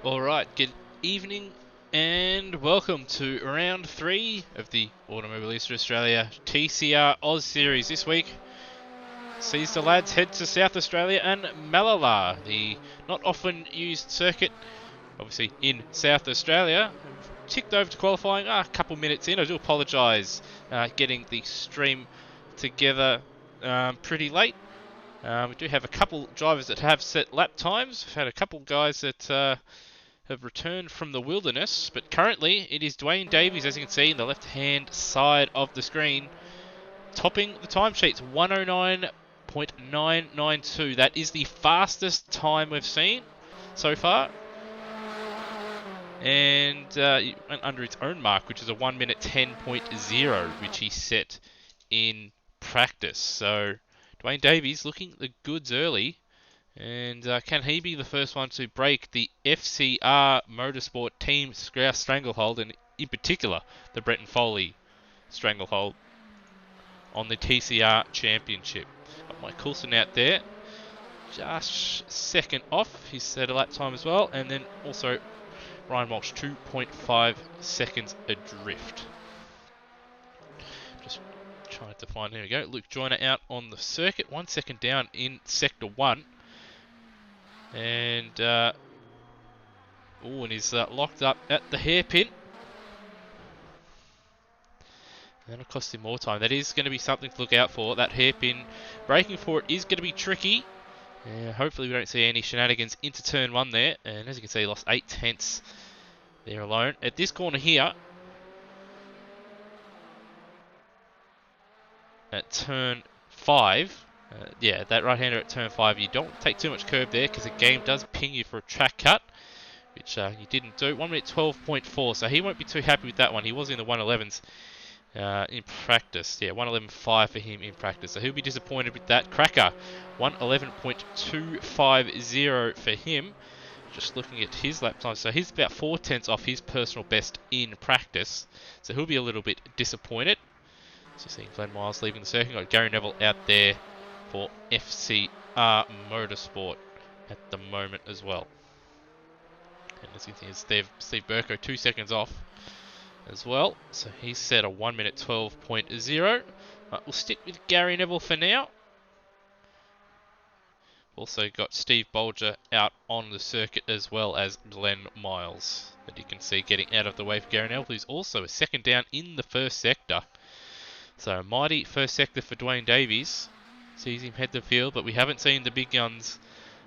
Alright, good evening and welcome to round 3 of the Automobilista Australia TCR Oz series. This week sees the lads head to South Australia and Mallala, the not often used circuit, obviously in South Australia. Ticked over to qualifying a couple minutes in. I do apologise getting the stream together pretty late. We do have a couple drivers that have set lap times. We've had a couple guys that have returned from the wilderness, but currently it is Duane Davies, as you can see, in the left-hand side of the screen, topping the timesheets, 109.992. That is the fastest time we've seen so far, and under its own mark, which is a 1 minute 10.0, which he set in practice. So Duane Davies looking the goods early. And can he be the first one to break the FCR Motorsport Team stranglehold, and in particular the Brenton Foley stranglehold on the TCR Championship? Got Mike Coulson out there, just second off. He's set a lap time as well, and then also Ryan Walsh 2.5 seconds adrift. Just trying to find, here we go, Luke Joyner out on the circuit, 1 second down in sector 1. And and he's locked up at the hairpin. That'll cost him more time. That is going to be something to look out for. That hairpin, braking for it is going to be tricky. Hopefully we don't see any shenanigans into turn 1 there. And as you can see, he lost 8 tenths there alone. At this corner here, at turn 5, that right-hander at turn 5, you don't take too much curb there because the game does ping you for a track cut, which you didn't do. 1 minute 12.4, so he won't be too happy with that one. He was in the 111s in practice. 111.5 for him in practice, so he'll be disappointed with that. Cracker, 111.250 for him. Just looking at his lap time, so he's about 4 tenths off his personal best in practice, so he'll be a little bit disappointed. So seeing Glenn Miles leaving the circuit. Got Gary Neville out there for FCR Motorsport at the moment as well. And as you can see, Steve Burko 2 seconds off as well. So he's set a 1 minute 12.0. We'll stick with Gary Neville for now. Also got Steve Bolger out on the circuit as well as Glenn Miles, that you can see getting out of the way for Gary Neville, who's also a second down in the first sector. So a mighty first sector for Duane Davies. Sees him head the field, but we haven't seen the big guns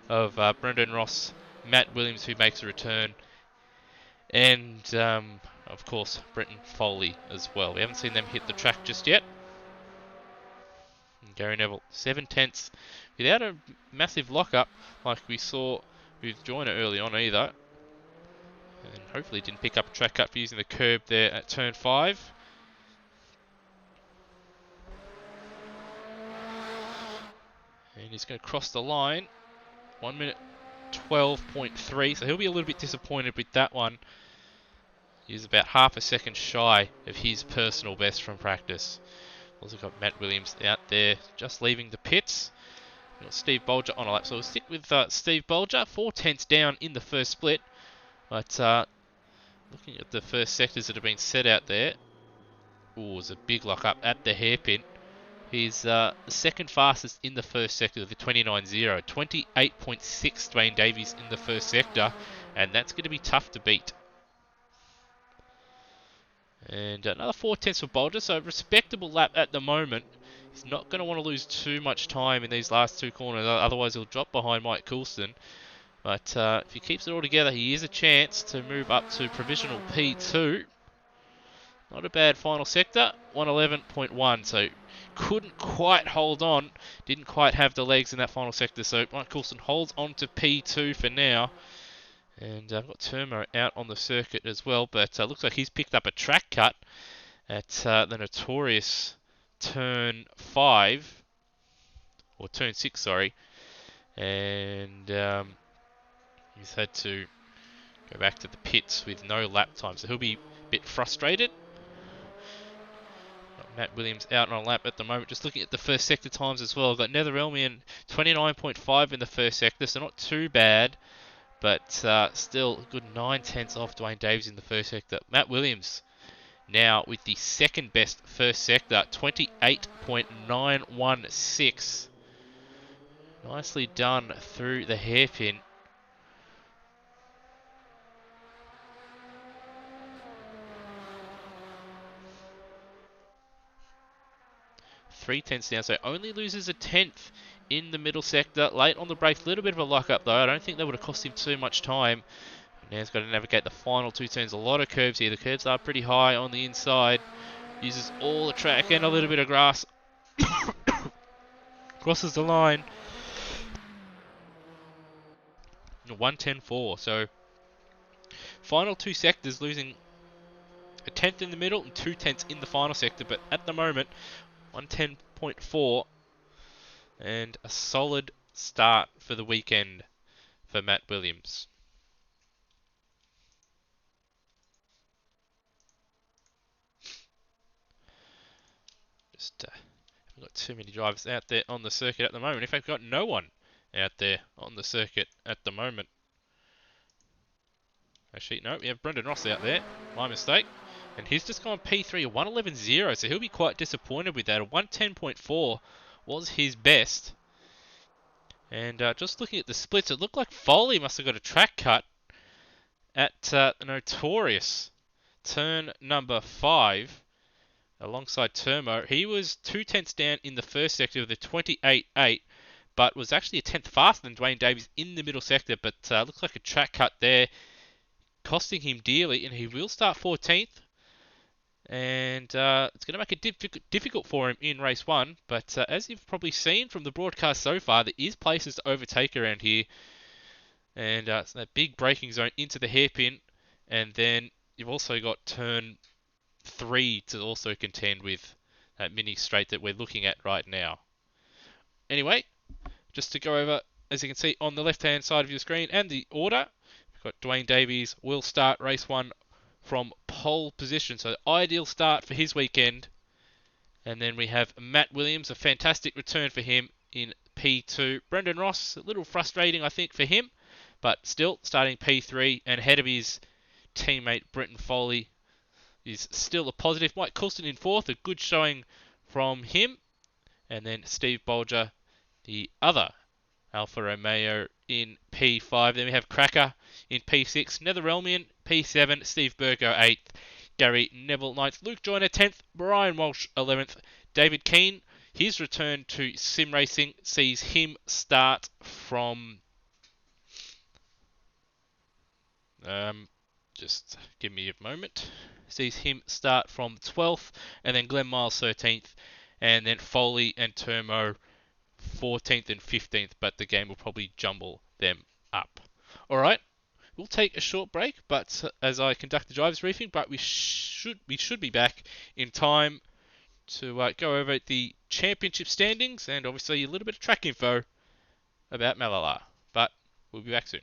of Brendan Ross, Matt Williams, who makes a return, and of course Brenton Foley as well. We haven't seen them hit the track just yet. And Gary Neville 7 tenths without a massive lockup like we saw with Joyner early on either, and hopefully didn't pick up a track cut for using the curb there at turn 5. And he's going to cross the line, 1 minute 12.3, so he'll be a little bit disappointed with that one. He's about half a second shy of his personal best from practice. Also got Matt Williams out there, just leaving the pits. We've got Steve Bolger on a lap, so we'll stick with Steve Bolger, 4 tenths down in the first split. But looking at the first sectors that have been set out there, there's a big lock up at the hairpin. He's the second fastest in the first sector with the 29.0. 28.6 Duane Davies in the first sector, and that's going to be tough to beat. And another 4 tenths for Bolger, so a respectable lap at the moment. He's not going to want to lose too much time in these last 2 corners, otherwise he'll drop behind Mike Coulson. But if he keeps it all together, he is a chance to move up to provisional P2. Not a bad final sector, 111.1, so couldn't quite hold on, didn't quite have the legs in that final sector, so Mike Coulson holds on to P2 for now. And I've got Termo out on the circuit as well, but looks like he's picked up a track cut at the notorious turn 5, or turn 6, sorry, and he's had to go back to the pits with no lap time, so he'll be a bit frustrated. Matt Williams out on a lap at the moment. Just looking at the first sector times as well. I've got Netherelmian 29.5 in the first sector, so not too bad. But still, a good 9 tenths off Duane Davies in the first sector. Matt Williams now with the second best first sector, 28.916. Nicely done through the hairpin. Three tenths down, so only loses a tenth in the middle sector. Late on the brakes, a little bit of a lock-up though. I don't think that would have cost him too much time. Now he's got to navigate the final two turns. A lot of curves here. The curves are pretty high on the inside. Uses all the track and a little bit of grass. Crosses the line. 110.4. So final two sectors losing a tenth in the middle and 2 tenths in the final sector. But at the moment, 110.4 and a solid start for the weekend for Matt Williams. Just haven't got too many drivers out there on the circuit at the moment. In fact, got no one out there on the circuit at the moment. Actually, no, we have Brendan Ross out there. My mistake. And he's just gone P3, a 111.0, so he'll be quite disappointed with that. A 110.4 was his best. And just looking at the splits, it looked like Foley must have got a track cut at the notorious turn number 5 alongside Turmo. He was 2 tenths down in the first sector with a 28.8, but was actually a tenth faster than Duane Davies in the middle sector, but looks like a track cut there, costing him dearly, and he will start 14th. And it's going to make it difficult for him in race 1, but as you've probably seen from the broadcast so far, there is places to overtake around here. And so that big braking zone into the hairpin, and then you've also got turn 3 to also contend with that mini straight that we're looking at right now. Anyway, just to go over, as you can see on the left-hand side of your screen, and the order, we've got Duane Davies will start race 1 from pole position, so ideal start for his weekend. And then we have Matt Williams, a fantastic return for him in P2. Brendan Ross, a little frustrating, I think, for him, but still starting P3 and ahead of his teammate Brenton Foley is still a positive. Mike Coulston in 4th, a good showing from him. And then Steve Bolger, the other Alfa Romeo, in P5. Then we have Cracker in P6, Netherelmian P7, Steve Burko 8th, Gary Neville 9th, Luke Joyner 10th, Brian Walsh 11th, David Keane. His return to sim racing sees him start from... just give me a moment. Sees him start from 12th, and then Glenn Miles 13th, and then Foley and Turmo 14th and 15th, but the game will probably jumble them up. Alright, we'll take a short break, but as I conduct the driver's briefing, but we should be back in time to go over the championship standings and obviously a little bit of track info about Mallala. But we'll be back soon.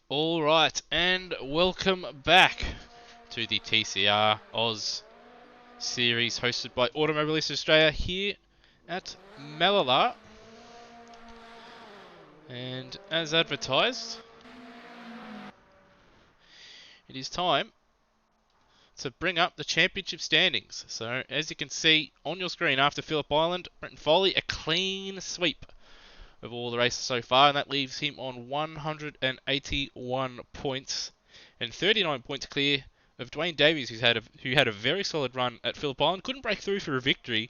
All right, and welcome back to the TCR Oz series hosted by Automobilist Australia here at Mallala. And as advertised, it is time to bring up the championship standings. So as you can see on your screen, after Phillip Island, Brenton Foley, a clean sweep of all the races so far, and that leaves him on 181 points and 39 points clear of Duane Davies, who had a very solid run at Phillip Island. Couldn't break through for a victory,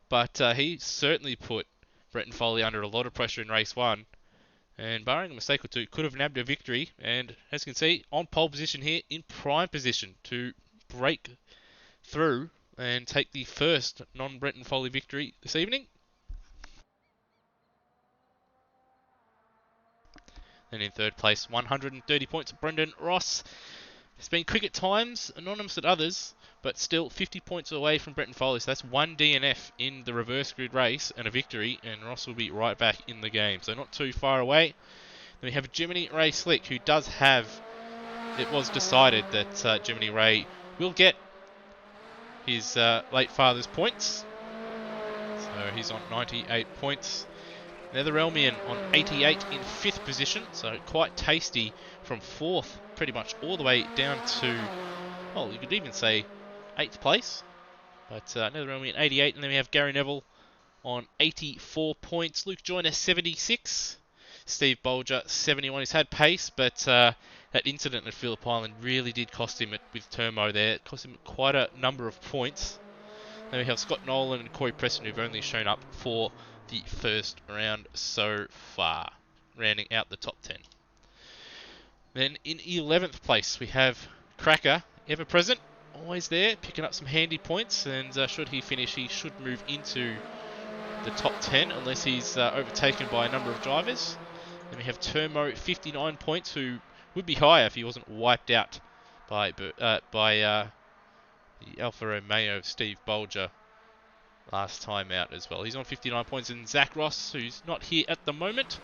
but he certainly put Brenton Foley under a lot of pressure in race 1, and barring a mistake or two, could have nabbed a victory. And as you can see, on pole position here, in prime position to break through and take the first non-Brenton Foley victory this evening. Then in third place, 130 points, Brendan Ross. It's been quick at times, anonymous at others, but still 50 points away from Brenton Foley. So that's one DNF in the reverse grid race and a victory, and Ross will be right back in the game. So not too far away. Then we have Jiminy Ray Slick, who does have... It was decided that Jiminy Ray will get his late father's points. So he's on 98 points. Netherelmian on 88 in 5th position, so quite tasty from 4th pretty much all the way down to, well, you could even say 8th place. But Netherelmian 88, and then we have Gary Neville on 84 points, Luke Joyner 76, Steve Bolger 71. He's had pace, but that incident at Phillip Island really did cost him with Turmo there. It cost him quite a number of points. Then we have Scott Nolan and Corey Preston, who've only shown up for the first round so far, rounding out the top 10. Then in 11th place we have Cracker, ever present, always there, picking up some handy points, and should he finish, he should move into the top 10 unless he's overtaken by a number of drivers. Then we have Turmo, 59 points, who would be higher if he wasn't wiped out by the Alfa Romeo of Steve Bolger last time out as well. He's on 59 points, and Zach Ross, who's not here at the moment,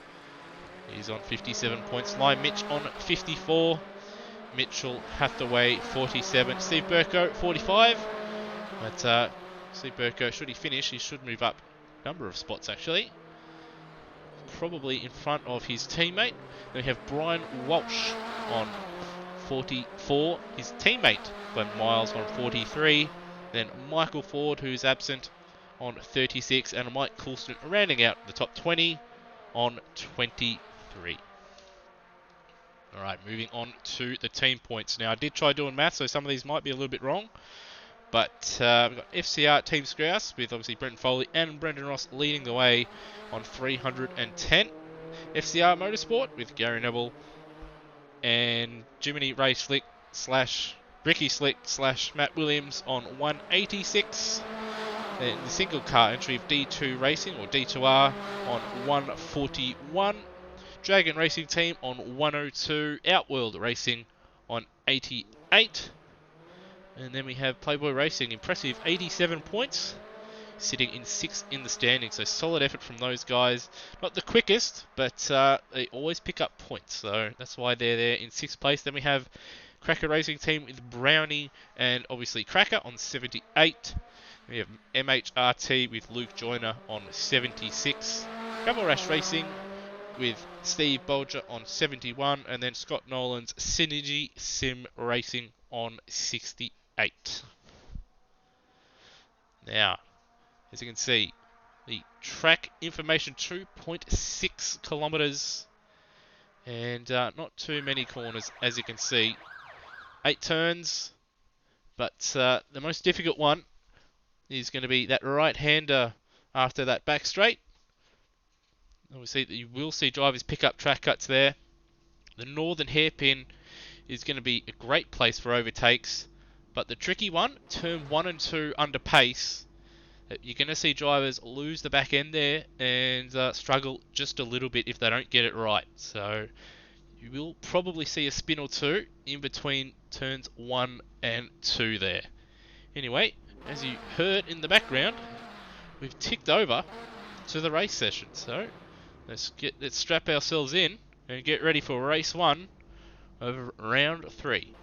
he's on 57 points. Lime Mitch on 54. Mitchell Hathaway 47. Steve Burko 45. But Steve Burko, should he finish, he should move up a number of spots actually. Probably in front of his teammate. Then we have Brian Walsh on 44. His teammate Glenn Miles on 43. Then Michael Ford, who's absent, on 36, and Mike Coulston rounding out the top 20 on 23. Alright, moving on to the team points. Now, I did try doing math, so some of these might be a little bit wrong, but we've got FCR Team Scrouse with obviously Brenton Foley and Brendan Ross leading the way on 310. FCR Motorsport with Gary Neville and Jiminy Ray Slick / Ricky Slick / Matt Williams on 186. Then the single car entry of D2 Racing or D2R on 141. Dragon Racing Team on 102. Outworld Racing on 88. And then we have Playboy Racing, impressive 87 points, sitting in 6th in the standings. So solid effort from those guys. Not the quickest, but they always pick up points. So that's why they're there in 6th place. Then we have Cracker Racing Team with Brownie and obviously Cracker on 78. We have MHRT with Luke Joyner on 76. Gravel Rash Racing with Steve Bolger on 71. And then Scott Nolan's Synergy Sim Racing on 68. Now, as you can see, the track information 2.6 kilometers and not too many corners, as you can see. 8 turns, but the most difficult one is going to be that right-hander after that back straight. Obviously, you will see drivers pick up track cuts there. The northern hairpin is going to be a great place for overtakes, but the tricky one, turn 1 and 2 under pace, you're going to see drivers lose the back end there and struggle just a little bit if they don't get it right. So you will probably see a spin or two in between turns 1 and 2 there. Anyway, as you heard in the background, we've ticked over to the race session. So let's strap ourselves in and get ready for race 1 over round 3.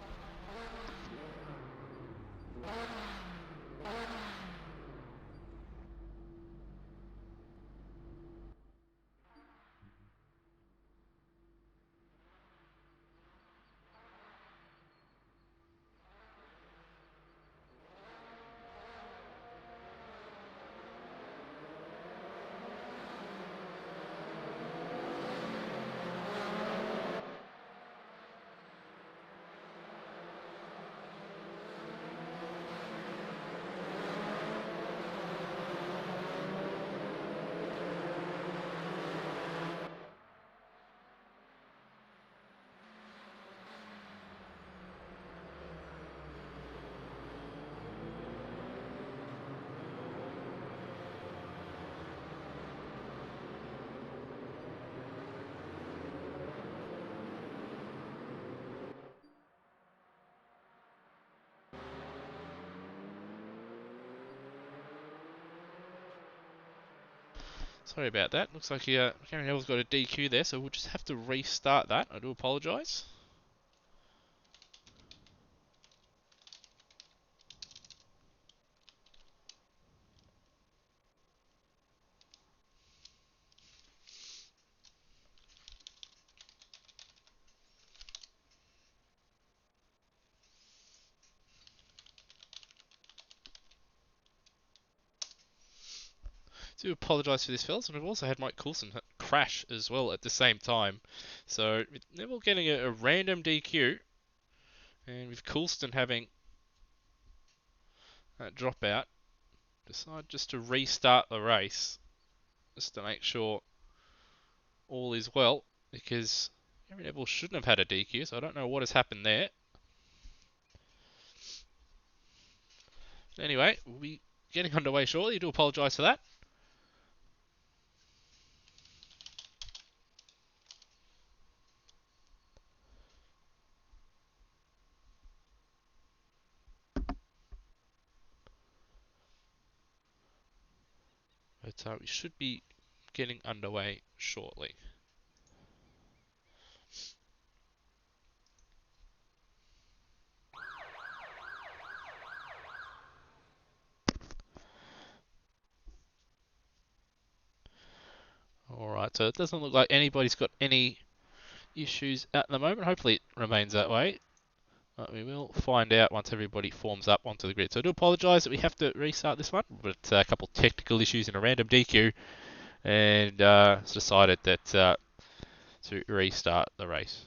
Sorry about that. Looks like Cameron Hill's got a DQ there, so we'll just have to restart that. I do apologise. Do apologise for this, fellas, and we've also had Mike Coulson crash as well at the same time. So we're getting a random DQ, and with Coulson having that dropout, decide just to restart the race, just to make sure all is well, because Gary Neville shouldn't have had a DQ, so I don't know what has happened there. Anyway, we'll be getting underway shortly. I do apologise for that. But we should be getting underway shortly. Alright, so it doesn't look like anybody's got any issues at the moment. Hopefully it remains that way. But we will find out once everybody forms up onto the grid. So I do apologise that we have to restart this one, but a couple of technical issues and a random DQ, and it's decided that to restart the race.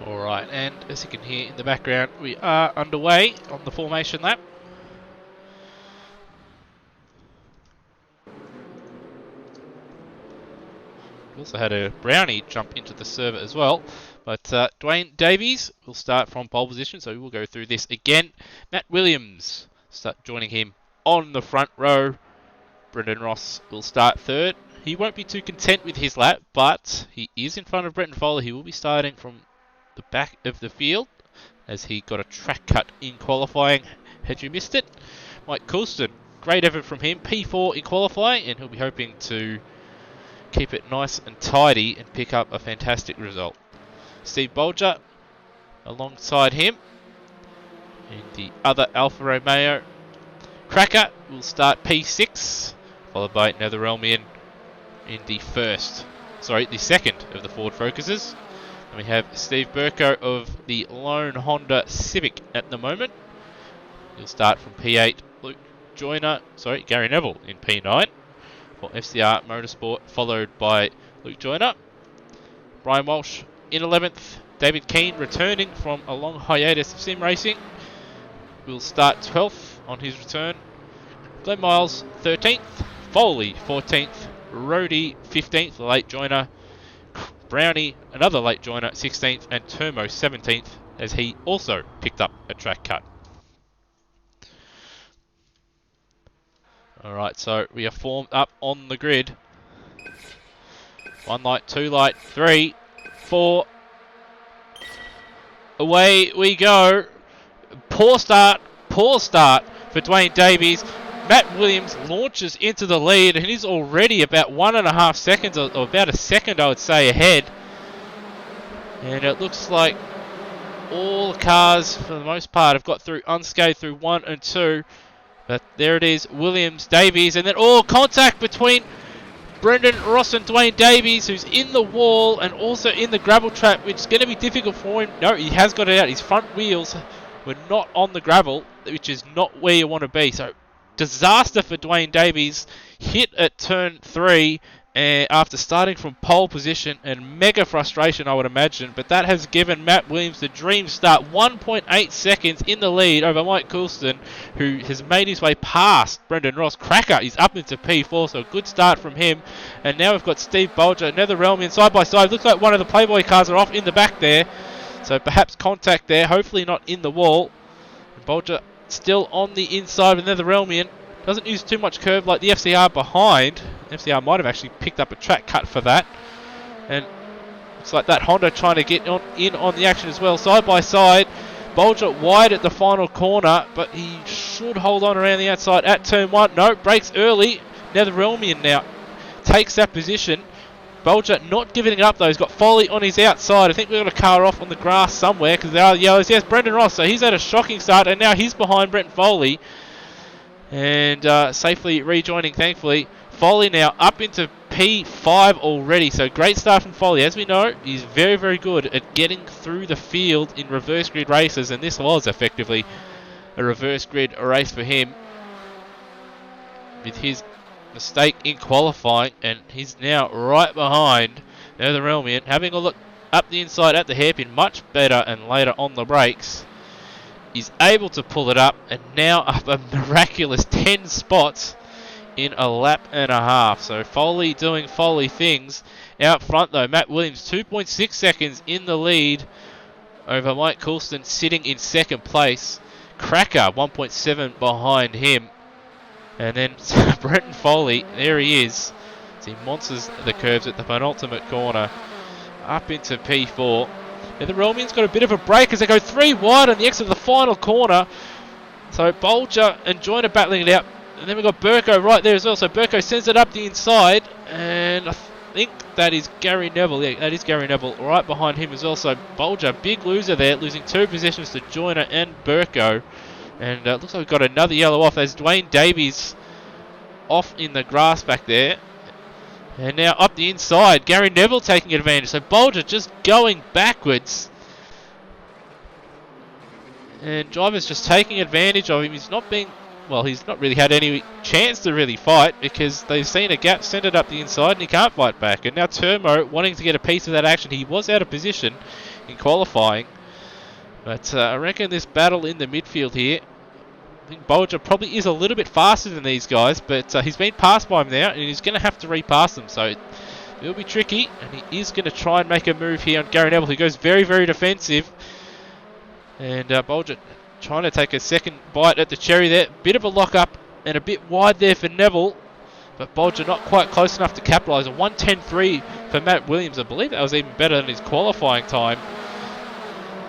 Alright, and as you can hear in the background, we are underway on the formation lap. We also had a brownie jump into the server as well. But Duane Davies will start from pole position, so we will go through this again. Matt Williams start joining him on the front row. Brendan Ross will start third. He won't be too content with his lap, but he is in front of Brenton Foley. He will be starting from the back of the field, as he got a track cut in qualifying. Had you missed it? Mike Coulson, great effort from him. P4 in qualifying, and he'll be hoping to keep it nice and tidy and pick up a fantastic result. Steve Bolger alongside him in the other Alfa Romeo. Cracker will start P6, followed by Netherrealmian in the second of the Ford Focuses. And we have Steve Burko of the lone Honda Civic at the moment. He'll start from P8. Gary Neville in P9 for FCR Motorsport, followed by Luke Joyner. Brian Walsh in 11th. David Keane returning from a long hiatus of sim racing will start 12th on his return. Glenn Miles 13th. Foley 14th. Rhodey 15th, the late joiner. Brownie, another late joiner, 16th. And Turmo 17th, as he also picked up a track cut. Alright, so we are formed up on the grid. 1 light, 2 light, 3, 4. Away we go. Poor start for Duane Davies. Matt Williams launches into the lead and he's already about 1.5 seconds, or about a second I would say, ahead. And it looks like all the cars for the most part have got through unscathed through 1 and 2. But there it is, Williams, Davies, and then contact between Brendan Ross and Duane Davies, who's in the wall and also in the gravel trap, which is going to be difficult for him. No, he has got it out. His front wheels were not on the gravel, which is not where you want to be. So, disaster for Duane Davies. Hit at turn 3 after starting from pole position, and mega frustration, I would imagine. But that has given Matt Williams the dream start. 1.8 seconds in the lead over Mike Coulston, who has made his way past Brendan Ross. Cracker is up into P4, so a good start from him. And now we've got Steve Bolger, Netherrealmian side by side. Looks like one of the Playboy cars are off in the back there. So perhaps contact there, hopefully not in the wall. And Bolger still on the inside of Netherrealmian. Doesn't use too much curve like the FCR behind. FCR might have actually picked up a track cut for that. And looks like that Honda trying to get in on the action as well. Side by side. Bolger wide at the final corner, but he should hold on around the outside at turn 1. No, brakes early. Netherrealmian now takes that position. Bolger not giving it up though. He's got Foley on his outside. I think we've got a car off on the grass somewhere because there are the yellows. Yes, Brendan Ross. So he's had a shocking start and now he's behind Brent Foley. And safely rejoining, thankfully. Foley now up into P5 already. So great start from Foley. As we know, he's very, very good at getting through the field in reverse grid races. And this was effectively a reverse grid race for him with his mistake in qualifying. And he's now right behind Netherrealmian. Having a look up the inside at the hairpin. Much better and later on the brakes. Is able to pull it up, and now up a miraculous 10 spots in a lap and a half. So Foley doing Foley things. Out front though, Matt Williams 2.6 seconds in the lead over Mike Coulston, sitting in second place. Cracker 1.7 behind him. And then Brenton Foley, there he is. As he monsters the curves at the penultimate corner. Up into P4. Netherrealmian's got a bit of a break as they go 3 wide on the exit of the final corner. So Bolger and Joyner battling it out. And then we've got Burko right there as well. So Burko sends it up the inside. And I think that is Gary Neville. Yeah, that is Gary Neville right behind him as well. So Bolger, big loser there, losing 2 positions to Joyner and Burko. And looks like we've got another yellow off as Duane Davies off in the grass back there. And now up the inside, Gary Neville taking advantage. So Bolger just going backwards. And driver's just taking advantage of him. He's not really had any chance to really fight because they've seen a gap, send it up the inside, and he can't fight back. And now Turmo wanting to get a piece of that action. He was out of position in qualifying. But I reckon this battle in the midfield here, I think Bolger probably is a little bit faster than these guys, but he's been passed by him now, and he's going to have to repass them. So it'll be tricky, and he is going to try and make a move here on Gary Neville, who goes very, very defensive. And Bolger trying to take a second bite at the cherry there. Bit of a lock-up and a bit wide there for Neville, but Bolger not quite close enough to capitalise. A 1:10.3 for Matt Williams. I believe that was even better than his qualifying time.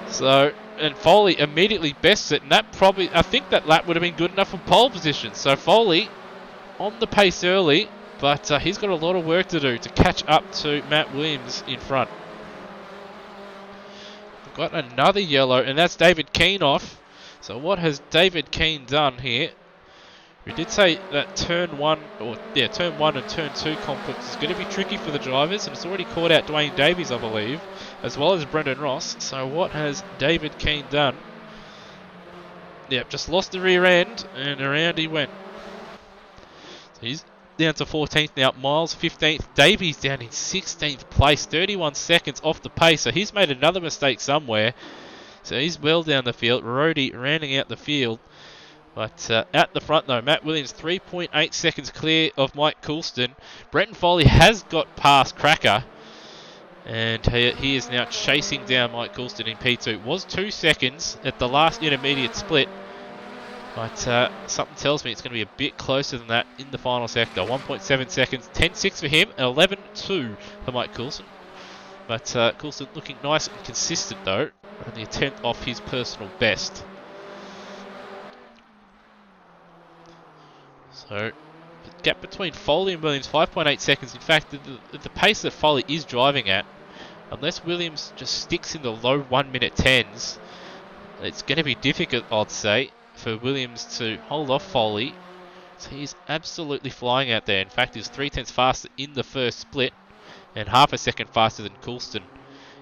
So... and Foley immediately bests it, and that probably, I think that lap would have been good enough for pole position. So Foley on the pace early, but he's got a lot of work to do to catch up to Matt Williams in front. We've got another yellow, and that's David Keane off. So what has David Keane done here? We did say that turn 1 and turn 2 conflicts is going to be tricky for the drivers, and it's already caught out Duane Davies, I believe, as well as Brendan Ross. So what has David Keane done? Yep, just lost the rear end, and around he went. So he's down to 14th now. Miles 15th. Davies down in 16th place, 31 seconds off the pace. So he's made another mistake somewhere. So he's well down the field. Rhodey rounding out the field. But at the front though, Matt Williams 3.8 seconds clear of Mike Coulston. Brenton Foley has got past Cracker. And he is now chasing down Mike Coulston in P2. Was 2 seconds at the last intermediate split. But something tells me it's going to be a bit closer than that in the final sector. 1.7 seconds, 10.6 for him, and 11.2 for Mike Coulston. But Coulston looking nice and consistent though. Only a tenth off his personal best. So, the gap between Foley and Williams, 5.8 seconds. In fact, the pace that Foley is driving at, unless Williams just sticks in the low 1 minute 10s, it's going to be difficult, I'd say, for Williams to hold off Foley. So he's absolutely flying out there. In fact, he's 0.3 faster in the first split, and half a second faster than Coulston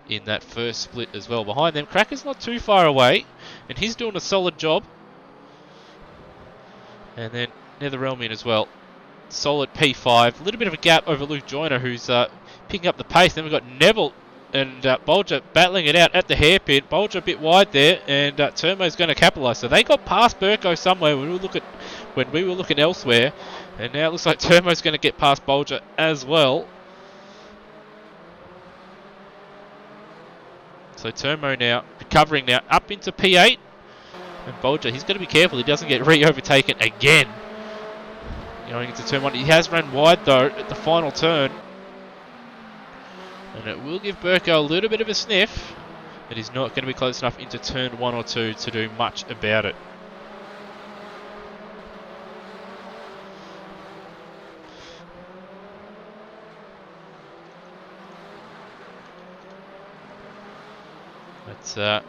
in that first split as well. Behind them, Cracker's not too far away, and he's doing a solid job. And then Netherelmian as well. Solid P5. A little bit of a gap over Luke Joyner, who's picking up the pace. Then we've got Neville and Bolger battling it out at the hairpin. Bolger a bit wide there, and Turmo's going to capitalise. So they got past Burko somewhere when we were looking elsewhere. And now it looks like Turmo's going to get past Bolger as well. So Turmo now recovering now up into P8. And Bolger, he's got to be careful he doesn't get re-overtaken again. Going into turn 1. He has run wide though at the final turn. And it will give Burko a little bit of a sniff. But he's not going to be close enough into turn 1 or 2 to do much about it. But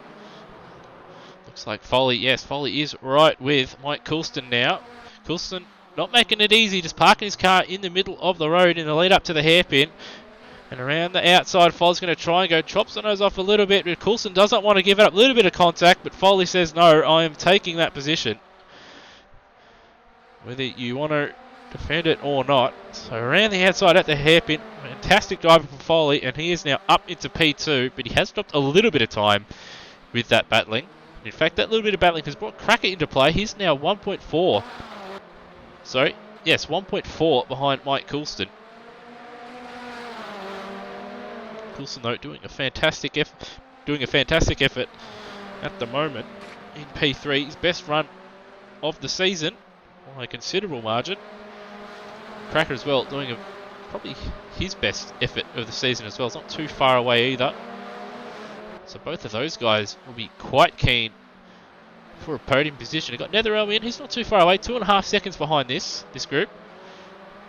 looks like Foley, yes, Foley is right with Mike Coulston now. Coulston not making it easy, just parking his car in the middle of the road in the lead up to the hairpin. And around the outside, Foley's going to try and go, chops the nose off a little bit, but Coulston doesn't want to give it up. A little bit of contact, but Foley says, no, I am taking that position. Whether you want to defend it or not. So around the outside at the hairpin, fantastic driving from Foley, and he is now up into P2, but he has dropped a little bit of time with that battling. In fact, that little bit of battling has brought Cracker into play. He's now 1.4. Sorry, yes, 1.4 behind Mike Coulston. Coulston, though, doing a fantastic effort at the moment in P3. His best run of the season by a considerable margin. Cracker as well, doing probably his best effort of the season as well. It's not too far away either. So both of those guys will be quite keen for a podium position. We've got Netherelmian, he's not too far away, 2.5 seconds behind this group.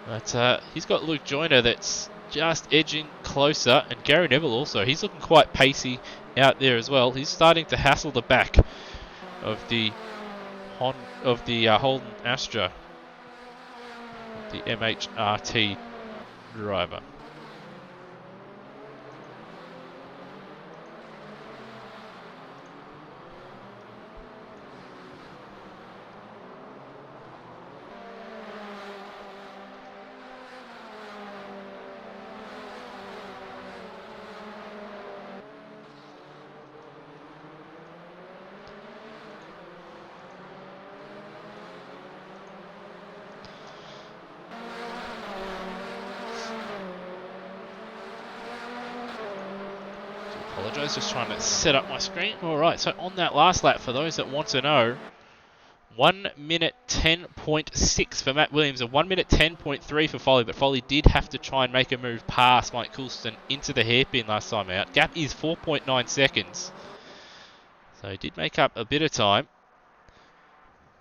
But he's got Luke Joyner that's just edging closer, and Gary Neville also. He's looking quite pacey out there as well. He's starting to hassle the back of the Holden Astra, the MHRT driver. Just trying to set up my screen. Alright, so on that last lap, for those that want to know, 1 minute 10.6 for Matt Williams and 1 minute 10.3 for Foley, but Foley did have to try and make a move past Mike Coulston into the hairpin last time out. Gap is 4.9 seconds. So he did make up a bit of time.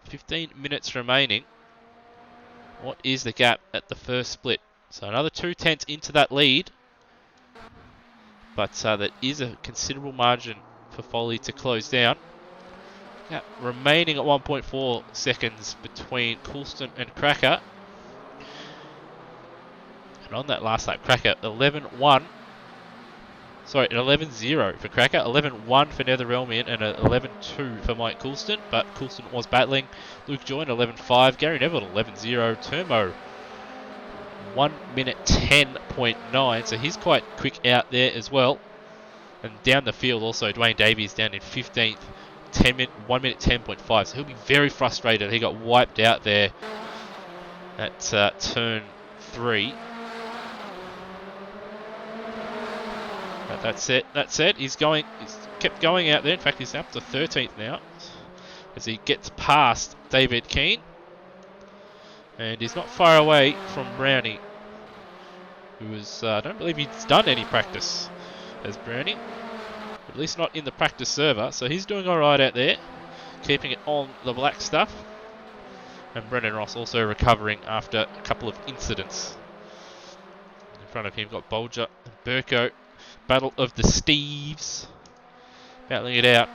15 minutes remaining. What is the gap at the first split? So another 0.2 into that lead. But that is a considerable margin for Foley to close down. Gap remaining at 1.4 seconds between Coulston and Cracker. And on that last lap, Cracker 11-1. Sorry, an 11-0 for Cracker, 11-1 for Netherelmian, and an 11-2 for Mike Coulston. But Coulston was battling. Luke Joyner 11-5, Gary Neville 11-0, Turmo 1 minute 10.9, so he's quite quick out there as well. And down the field also, Duane Davies down in 15th, 1 minute 10.5, so he'll be very frustrated. He got wiped out there at turn 3. But that's it. He's kept going out there. In fact, he's up to 13th now as he gets past David Keane. And he's not far away from Brownie, who was, I don't believe he's done any practice as Brownie, at least not in the practice server. So he's doing alright out there, keeping it on the black stuff. And Brendan Ross also recovering after a couple of incidents. In front of him got Bolger and Burko. Battle of the Steves, battling it out.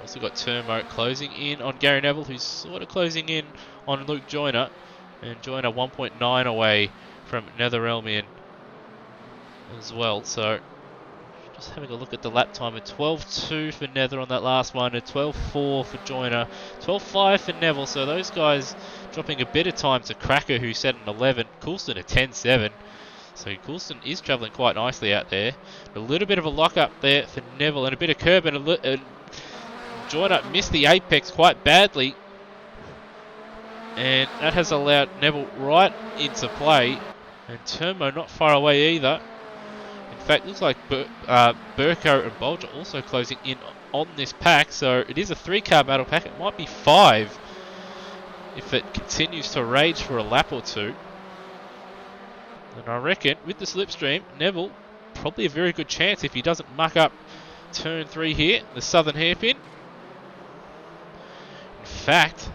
Also got Turmo closing in on Gary Neville, who's sort of closing in on Luke Joyner. And Joyner 1.9 away from Netherelmian as well. So just having a look at the lap time, a 12.2 for Nether on that last one, a 12.4 for Joyner, 12.5 for Neville. So those guys dropping a bit of time to Cracker, who set an 11, Coulston a 10.7. So Coulston is travelling quite nicely out there. A little bit of a lock-up there for Neville and a bit of curb, and Joyner missed the apex quite badly. And that has allowed Neville right into play. And Turmo not far away either. In fact, looks like Burko and Bolger also closing in on this pack. So it is a 3-car battle pack. It might be 5 if it continues to rage for a lap or two. And I reckon with the slipstream, Neville probably a very good chance if he doesn't muck up turn 3 here, the southern hairpin. In fact,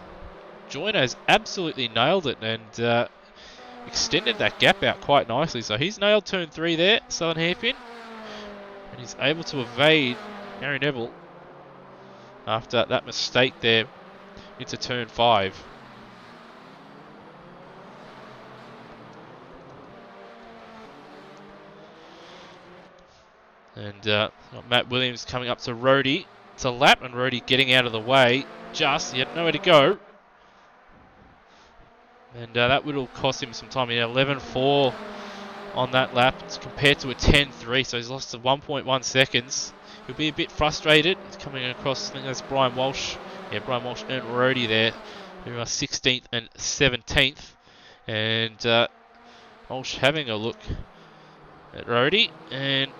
Joyner has absolutely nailed it and extended that gap out quite nicely. So he's nailed turn 3 there, southern hairpin, and he's able to evade Gary Neville after that mistake there into turn 5. And got Matt Williams coming up to Rhodey. It's a lap, and Rhodey getting out of the way. He had nowhere to go. And that would have cost him some time. He had 11.4 on that lap. It's compared to a 10.3, so he's lost to 1.1 seconds. He'll be a bit frustrated. He's coming across, I think that's Brian Walsh. Yeah, Brian Walsh and Rhodey there, who are 16th and 17th. And Walsh having a look at Rhodey and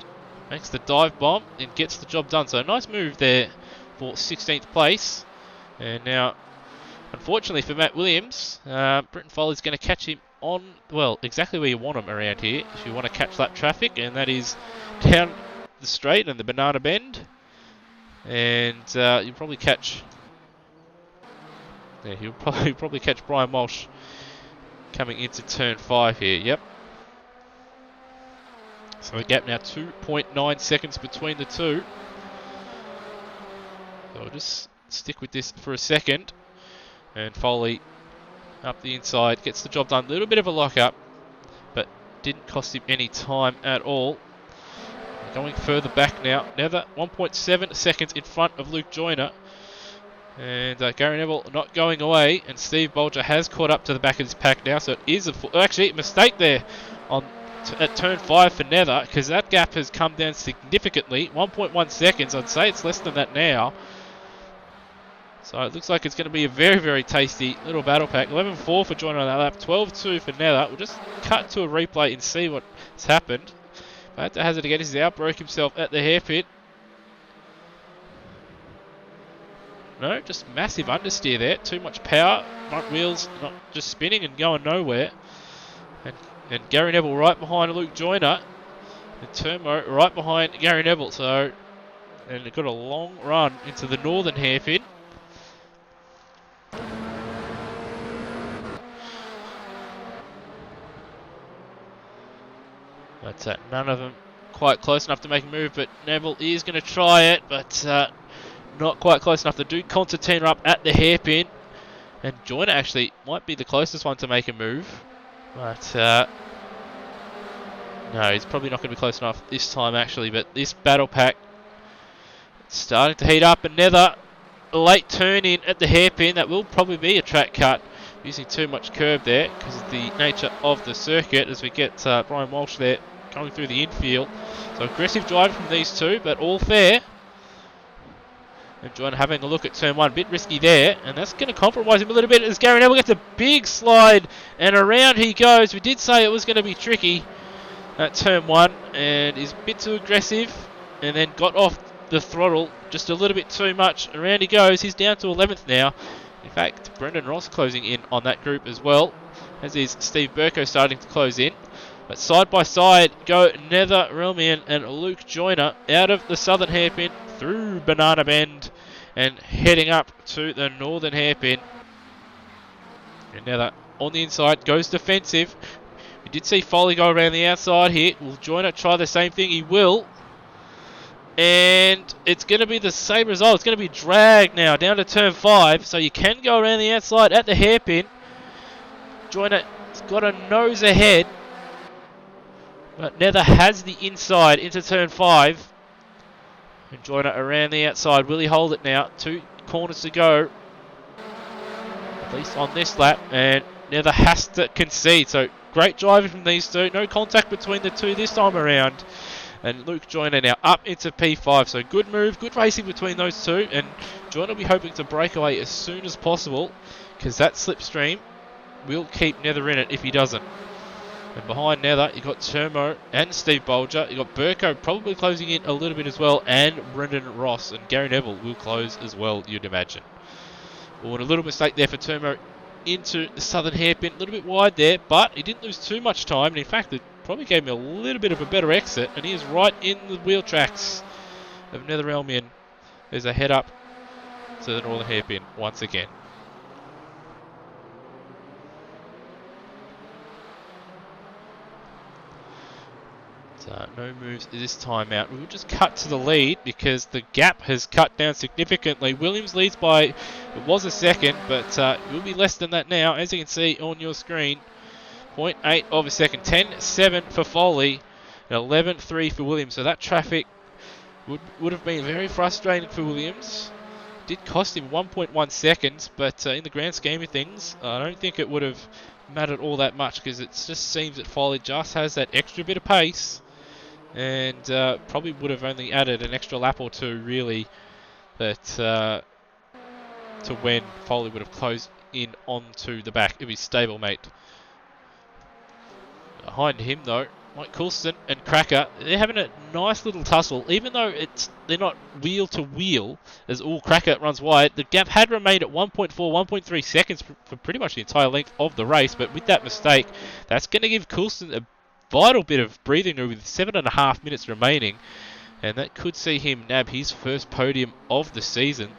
makes the dive bomb and gets the job done. So a nice move there for 16th place. And now, unfortunately for Matt Williams, Britton Foley's going to catch him on, well, exactly where you want him around here if you want to catch that traffic, and that is down the straight and the banana bend. And you'll probably catch, yeah, you'll probably catch Brian Walsh coming into turn 5 here. Yep. So the gap now 2.9 seconds between the two. So I'll just stick with this for a second. And Foley up the inside gets the job done. A little bit of a lock-up, but didn't cost him any time at all. Going further back now. Nether 1.7 seconds in front of Luke Joyner. And Gary Neville not going away. And Steve Bolger has caught up to the back of his pack now. So it is actually a mistake there at turn 5 for Nether, because that gap has come down significantly. 1.1 seconds. I'd say it's less than that now. So it looks like it's going to be a very, very tasty little battle pack. 11.4 for Joyner on that lap. 12.2 for Nether. We'll just cut to a replay and see what's happened. But to hazard again, he's outbroke himself at the hairpit. No, just massive understeer there. Too much power. Front wheels not just spinning and going nowhere. And Gary Neville right behind Luke Joyner. And Turmo right behind Gary Neville. So, and it got a long run into the northern hairpin. But none of them quite close enough to make a move. But Neville is going to try it, but not quite close enough to do Concertina up at the hairpin. And Joyner actually might be the closest one to make a move. But, no, he's probably not going to be close enough this time, actually. But this battle pack starting to heat up. Another late turn in at the hairpin. That will probably be a track cut. Using too much curb there because of the nature of the circuit as we get Brian Walsh there going through the infield. So aggressive drive from these two, but all fair. And Joyner having a look at turn one, bit risky there, and that's going to compromise him a little bit as Gary Neville gets a big slide, and around he goes. We did say it was going to be tricky at turn one, and is a bit too aggressive, and then got off the throttle just a little bit too much. Around he goes. He's down to 11th now. In fact, Brendan Ross closing in on that group as well, as is Steve Burko starting to close in. But side by side go Nether Relmian and Luke Joyner out of the southern hairpin through Banana Bend and heading up to the northern hairpin. And Nether on the inside goes defensive. We did see Foley go around the outside here. Will Joyner try the same thing? He will. And it's going to be the same result. It's going to be dragged now down to turn 5. So you can go around the outside at the hairpin. Joyner's got a nose ahead. But Nether has the inside into turn 5. And Joyner around the outside. Will he hold it now? 2 corners to go. At least on this lap. And Nether has to concede. So great driving from these two. No contact between the two this time around. And Luke Joyner now up into P5. So good move, good racing between those two. And Joyner will be hoping to break away as soon as possible, because that slipstream will keep Nether in it if he doesn't. And behind Nether, you've got Turmo and Steve Bolger. You've got Burko probably closing in a little bit as well. And Brendan Ross. And Gary Neville will close as well, you'd imagine. Oh, and a little mistake there for Turmo into the southern hairpin. A little bit wide there, but he didn't lose too much time. And in fact, it probably gave him a little bit of a better exit, and he is right in the wheel tracks of Nether Relmian. There's a head up to the northern hairpin once again. So no moves this time out. We'll just cut to the lead because the gap has cut down significantly. Williams leads by, it was a second, but it will be less than that now, as you can see on your screen. 0.8 of a second. 10.7 for Foley and 11.3 for Williams. So that traffic would have been very frustrating for Williams. Did cost him 1.1 seconds, but in the grand scheme of things, I don't think it would have mattered all that much, because it just seems that Foley just has that extra bit of pace, and probably would have only added an extra lap or two, really, that to when Foley would have closed in onto the back of his stablemate. Behind him, though, Mike Coulston and Cracker, they're having a nice little tussle. Even though they're not wheel to wheel, as all Cracker runs wide, the gap had remained at 1.4, 1.3 seconds for pretty much the entire length of the race. But with that mistake, that's going to give Coulston a vital bit of breathing room with 7.5 minutes remaining. And that could see him nab his first podium of the season.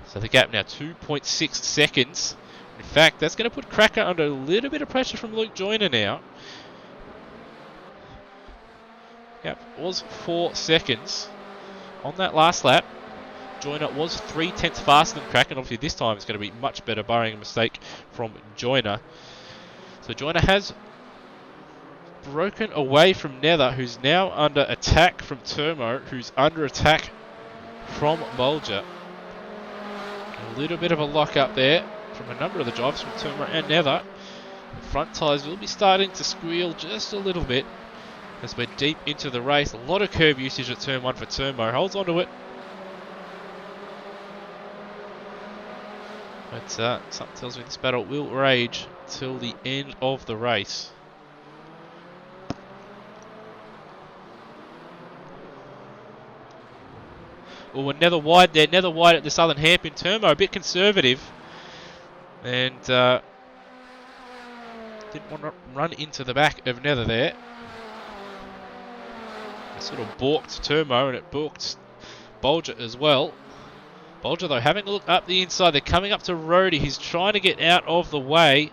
So the gap now 2.6 seconds. In fact, that's going to put Cracker under a little bit of pressure from Luke Joyner now. Yep, was 4 seconds on that last lap. Joyner was 0.3 faster than Cracker, and obviously this time it's going to be much better, barring a mistake from Joyner. So Joyner has broken away from Nether, who's now under attack from Turmo, who's under attack from Bolger. A little bit of a lock up there from a number of the drivers from Turmo and Nether. The front tyres will be starting to squeal just a little bit as we're deep into the race. A lot of curb usage at turn 1 for Turmo. Holds on to it. But something tells me this battle will rage till the end of the race. Oh, and Nether wide there. Nether wide at the southern hairpin. Turmo a bit conservative. And didn't want to run into the back of Nether there. It sort of balked Turmo, and it balked Bolger as well. Bolger, though, having a look up the inside. They're coming up to Rhodey. He's trying to get out of the way,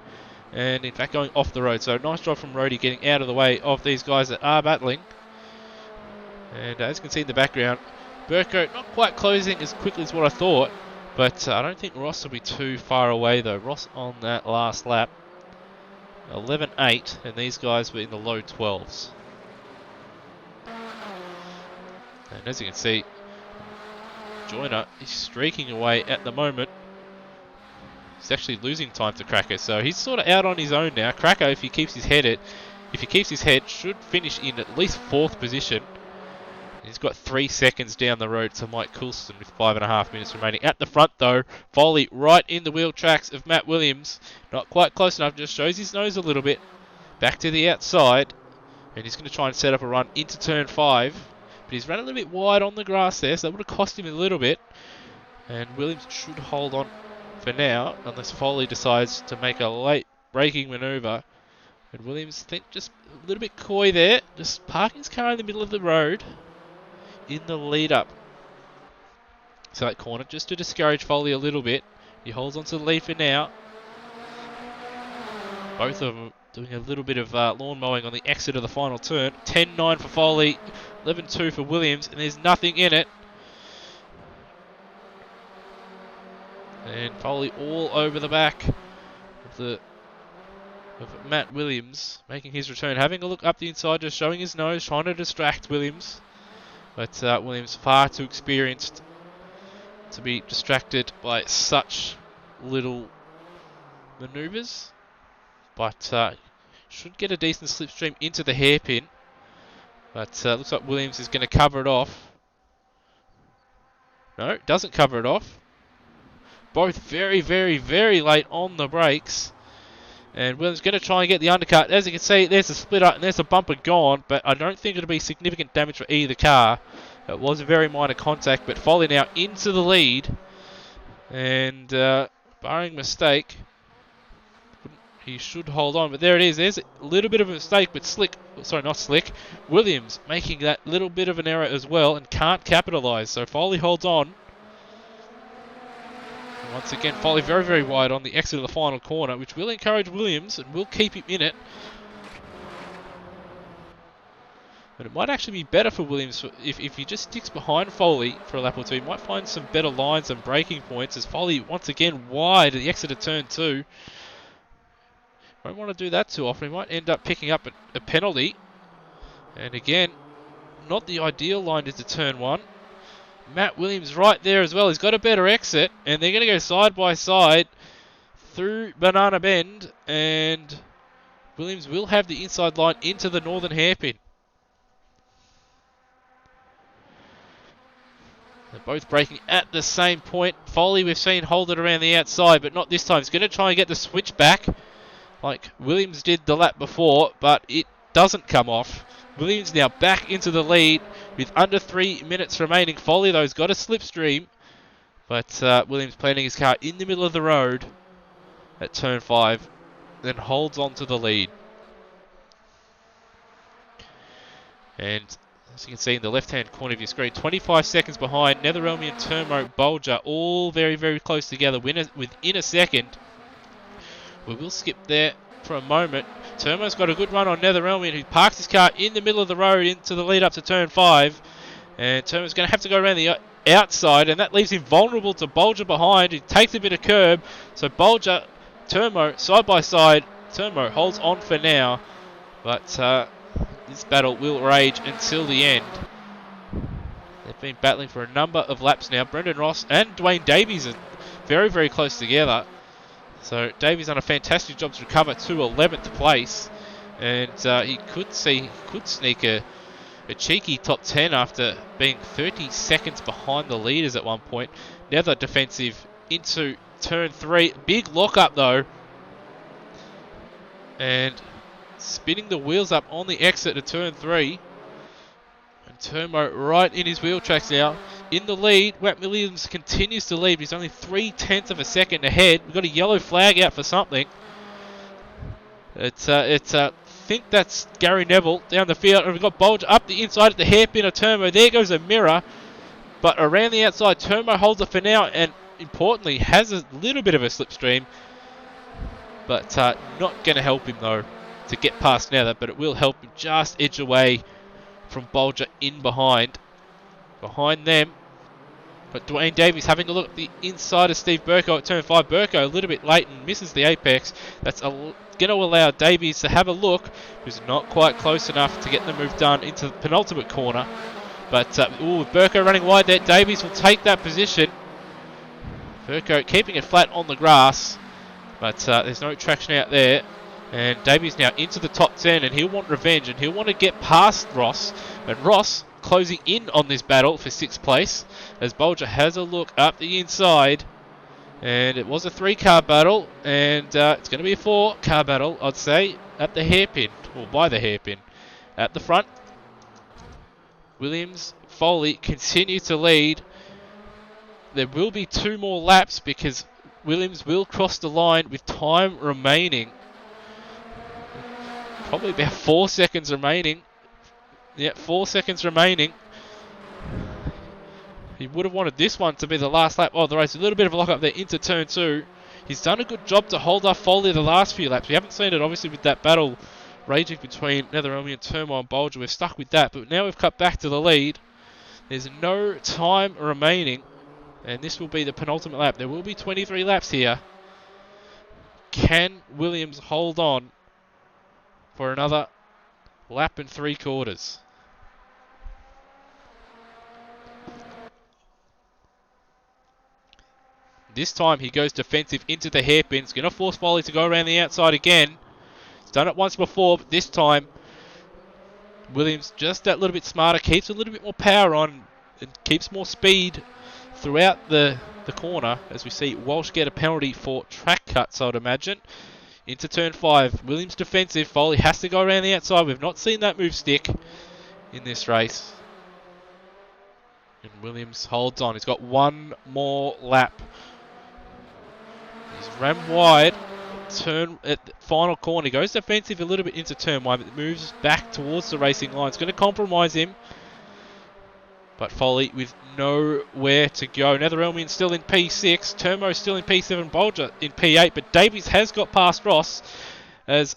and in fact going off the road. So nice job from Rhodey getting out of the way of these guys that are battling. And as you can see in the background, Burko not quite closing as quickly as what I thought, but I don't think Ross will be too far away though. Ross on that last lap, 11.8, and these guys were in the low 12s. And as you can see, Joyner is streaking away at the moment. He's actually losing time to Cracker, so he's sort of out on his own now. Cracker, if he keeps his head, should finish in at least 4th position. He's got 3 seconds down the road to Mike Coulston with 5.5 minutes remaining. At the front though, Foley right in the wheel tracks of Matt Williams. Not quite close enough, just shows his nose a little bit. Back to the outside, and he's going to try and set up a run into turn 5. But he's run a little bit wide on the grass there, so that would have cost him a little bit. And Williams should hold on for now, unless Foley decides to make a late braking manoeuvre. And Williams, think just a little bit coy there, just parking his car in the middle of the road in the lead up to that corner, just to discourage Foley a little bit. He holds on to the lead for now. Both of them doing a little bit of lawn mowing on the exit of the final turn. 10.9 for Foley, 11.2 for Williams, and there's nothing in it. And Foley all over the back of Matt Williams, making his return. Having a look up the inside, just showing his nose, trying to distract Williams. But Williams far too experienced to be distracted by such little manoeuvres. But should get a decent slipstream into the hairpin. But looks like Williams is going to cover it off. No, doesn't cover it off. Both very, very, very late on the brakes. And Williams going to try and get the undercut. As you can see, there's a splitter and there's a bumper gone, but I don't think it'll be significant damage for either car. It was a very minor contact, but Foley now into the lead. And barring mistake, he should hold on. But there it is. There's a little bit of a mistake, but Williams making that little bit of an error as well and can't capitalise. So Foley holds on. Once again, Foley very, very wide on the exit of the final corner, which will encourage Williams and will keep him in it. But it might actually be better for Williams if he just sticks behind Foley for a lap or two. He might find some better lines and braking points as Foley once again wide at the exit of turn 2. Won't want to do that too often. He might end up picking up a penalty. And again, not the ideal line into turn 1. Matt Williams right there as well. He's got a better exit, and they're going to go side by side through Banana Bend, and Williams will have the inside line into the northern hairpin. They're both braking at the same point. Foley we've seen hold it around the outside, but not this time. He's going to try and get the switch back like Williams did the lap before, but it doesn't come off. Williams now back into the lead with under 3 minutes remaining. Foley, though, has got a slipstream, but Williams planting his car in the middle of the road at turn 5, then holds on to the lead. And as you can see in the left-hand corner of your screen, 25 seconds behind, Netherelmian, Turmo, Bolger, all very, very close together, within a second. We will skip there for a moment. Turmo's got a good run on Netherelmian, who parks his car in the middle of the road into the lead up to turn 5. And Turmo's going to have to go around the outside, and that leaves him vulnerable to Bolger behind, who takes a bit of curb. So Bolger, Turmo, side by side. Turmo holds on for now, but this battle will rage until the end. They've been battling for a number of laps now. Brendan Ross and Duane Davies are very, very close together. So Davies done a fantastic job to recover to 11th place, and he could sneak a cheeky top 10 after being 30 seconds behind the leaders at one point. Nether defensive into turn 3, big lockup though, and spinning the wheels up on the exit of turn 3. And Turmo right in his wheel tracks now. In the lead, Matt Williams continues to lead. He's only 0.3 of a second ahead. We've got a yellow flag out for something. I think that's Gary Neville down the field. And we've got Bolger up the inside at the hairpin of Turmo. There goes a mirror. But around the outside, Turmo holds it for now. And importantly, has a little bit of a slipstream. But not going to help him, though, to get past Nether. But it will help him just edge away from Bolger in behind. Behind them, but Duane Davies having a look at the inside of Steve Burko at turn 5. Burko a little bit late and misses the apex. That's going to allow Davies to have a look, who's not quite close enough to get the move done into the penultimate corner. But Burko running wide there. Davies will take that position. Burko keeping it flat on the grass, but there's no traction out there. And Davies now into the top 10, and he'll want revenge, and he'll want to get past Ross. And Ross closing in on this battle for 6th place, as Bolger has a look up the inside. And it was a 3-car battle, and it's going to be a 4-car battle, I'd say, at the hairpin, or by the hairpin. At the front, Williams, Foley continue to lead. There will be 2 more laps because Williams will cross the line with time remaining. Probably about 4 seconds remaining. Yeah, 4 seconds remaining. He would have wanted this one to be the last lap of the race. A little bit of a lock up there into turn 2. He's done a good job to hold off Foley the last few laps. We haven't seen it obviously with that battle raging between Netherelmi and Turmo and Bolger. We're stuck with that, but now we've cut back to the lead. There's no time remaining, and this will be the penultimate lap. There will be 23 laps here. Can Williams hold on for another lap and 3/4? This time he goes defensive into the hairpin. It's going to force Foley to go around the outside again. He's done it once before, but this time Williams just that little bit smarter, keeps a little bit more power on, and keeps more speed throughout the corner, as we see Walsh get a penalty for track cuts, I'd imagine. Into turn 5, Williams defensive, Foley has to go around the outside. We've not seen that move stick in this race. And Williams holds on. He's got 1 more lap. He's rammed wide. Turn at the final corner. He goes defensive a little bit into turn 1, but moves back towards the racing line. It's going to compromise him. But Foley with nowhere to go. Netherelmian still in P6. Turmo still in P7. Bolger in P8. But Davies has got past Ross as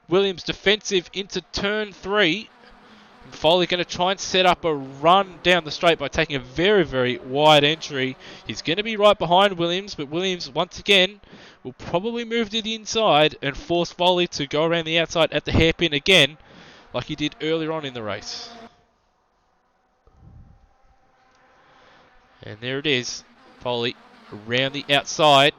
Williams defensive into turn 3. And Foley going to try and set up a run down the straight by taking a very, very wide entry. He's going to be right behind Williams, but Williams once again will probably move to the inside and force Foley to go around the outside at the hairpin again, like he did earlier on in the race. And there it is. Foley around the outside.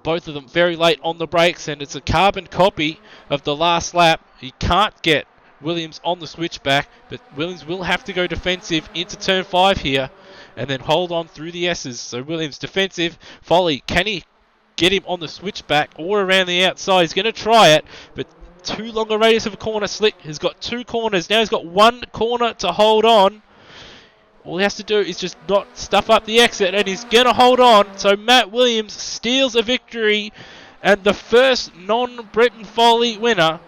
Both of them very late on the brakes, and it's a carbon copy of the last lap. He can't get Williams on the switchback, but Williams will have to go defensive into turn 5 here and then hold on through the S's. So Williams defensive. Foley, can he get him on the switchback or around the outside? He's going to try it, but too long a radius of a corner. Slick has got 2 corners. Now he's got 1 corner to hold on. All he has to do is just not stuff up the exit, and he's going to hold on. So Matt Williams steals a victory and the first non-Bretton Foley winner.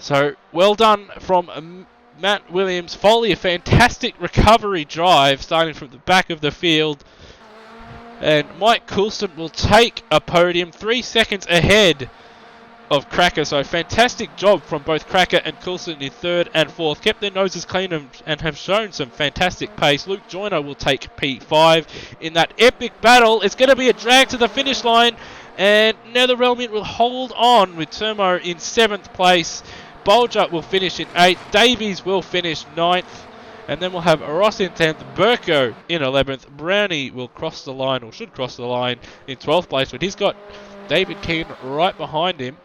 So well done from Matt Williams. Foley, a fantastic recovery drive starting from the back of the field. And Mike Coulston will take a podium 3 seconds ahead of Cracker. So fantastic job from both Cracker and Coulston in 3rd and 4th. Kept their noses clean and have shown some fantastic pace. Luke Joyner will take P5 in that epic battle. It's going to be a drag to the finish line, and Netherelmian will hold on with Turmo in 7th place. Bolger will finish in 8th. Davies will finish 9th. And then we'll have Ross in 10th, Burko in 11th. Brownie will cross the line, or should cross the line, in 12th place. But he's got David Keane right behind him.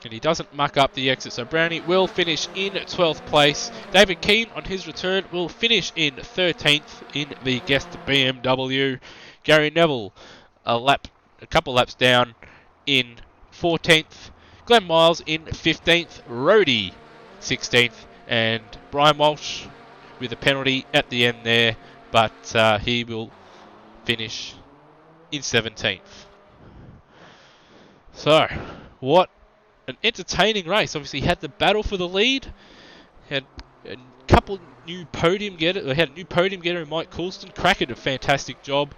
And he doesn't muck up the exit. So Brownie will finish in 12th place. David Keane on his return will finish in 13th in the guest BMW. Gary Neville a couple laps down in 14th. Glenn Miles in 15th. Rhodey 16th. And Brian Walsh with a penalty at the end there. But he will finish in 17th. So, what an entertaining race. Obviously, he had the battle for the lead. Had a couple new podium getters. Had a new podium getter in Mike Coulston. Cracker did a fantastic job.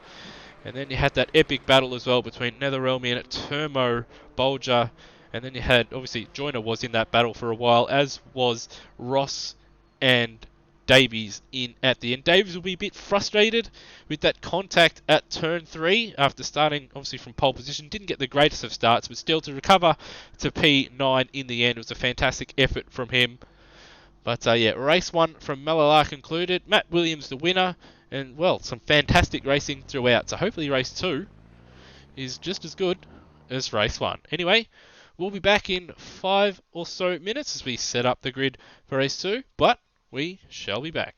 And then you had that epic battle as well between Netherelmian and Turmo, Bolger. And then you had, obviously, Joyner was in that battle for a while, as was Ross and Davies in at the end. Davies will be a bit frustrated with that contact at turn 3 after starting obviously from pole position. Didn't get the greatest of starts, but still to recover to P9 in the end was a fantastic effort from him. But yeah, race 1 from Mallala concluded. Matt Williams the winner, and well, some fantastic racing throughout. So hopefully race 2 is just as good as race 1. Anyway, we'll be back in 5 or so minutes as we set up the grid for race 2, but we shall be back.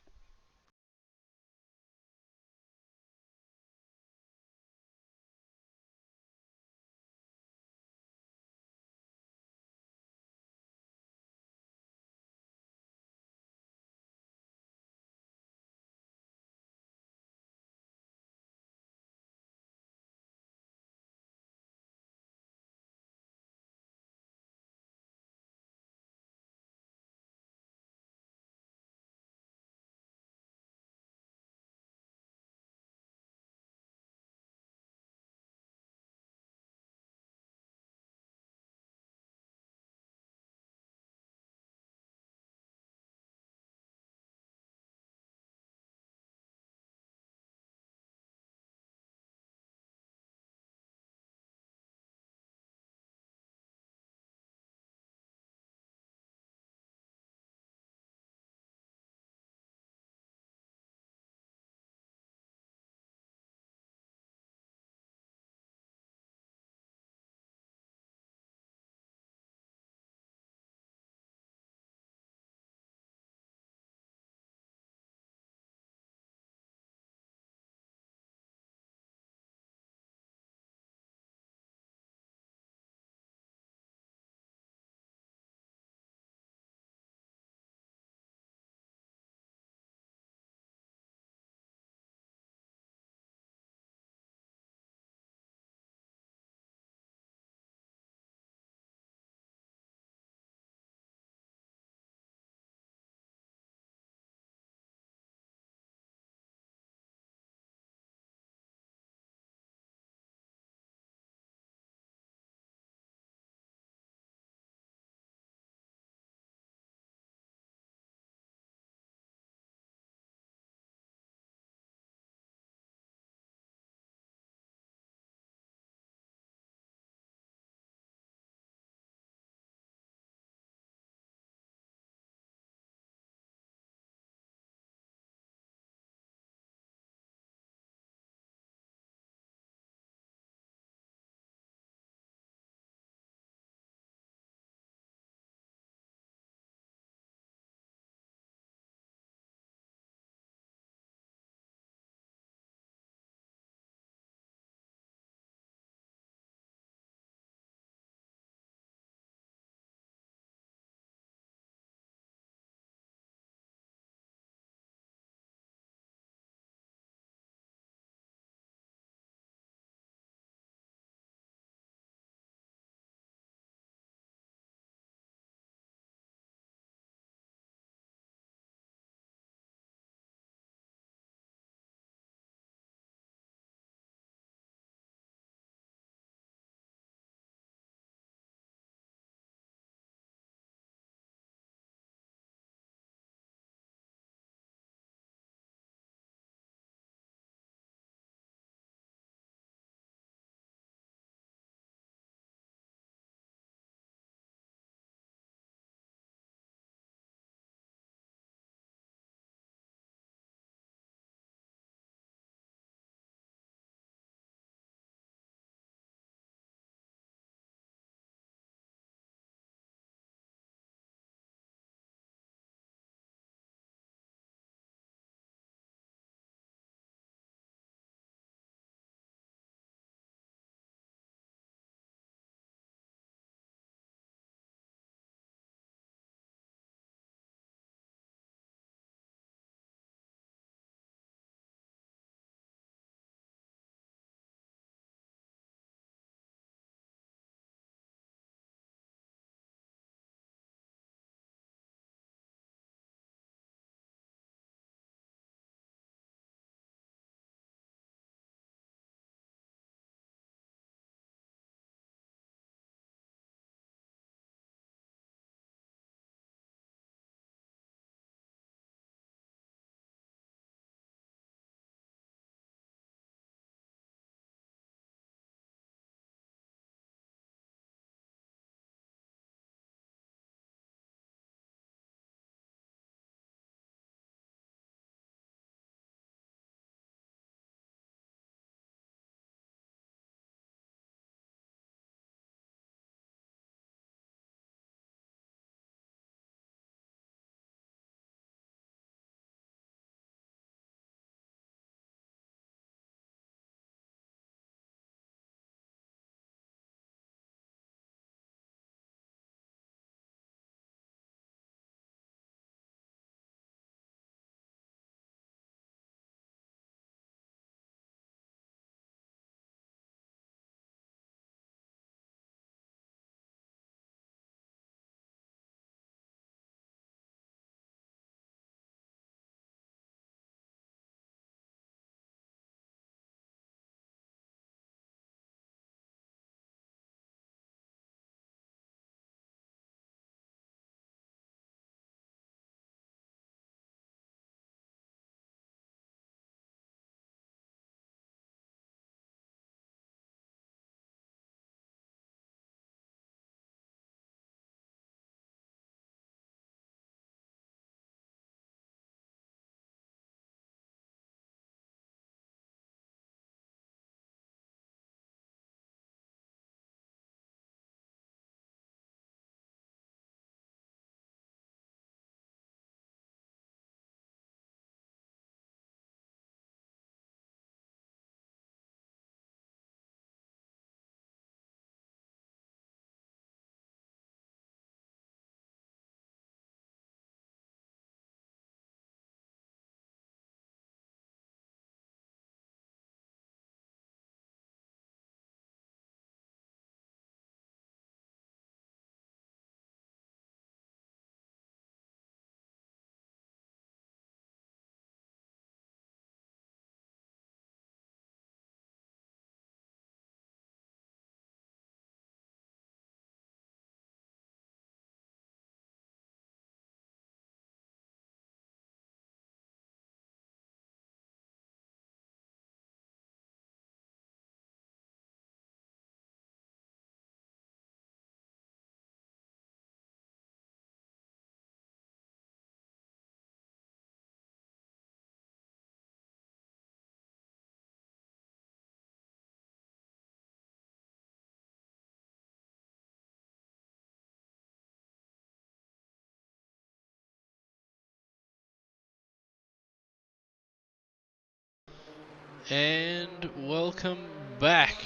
And welcome back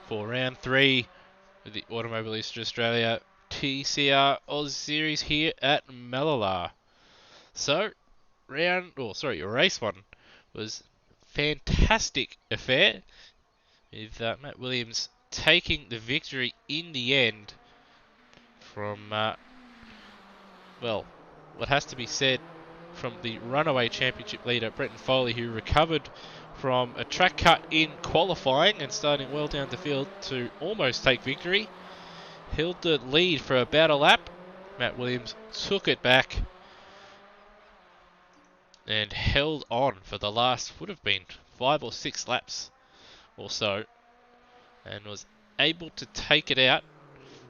for round 3 of the Automobilista Australia TCR Oz series here at Mallala. So, race 1 was fantastic affair with Matt Williams taking the victory in the end from, what has to be said, from the runaway championship leader Brenton Foley, who recovered from a track cut in qualifying and starting well down the field to almost take victory. Held the lead for about a lap. Matt Williams took it back and held on for the last, would have been 5 or 6 laps or so, and was able to take it out.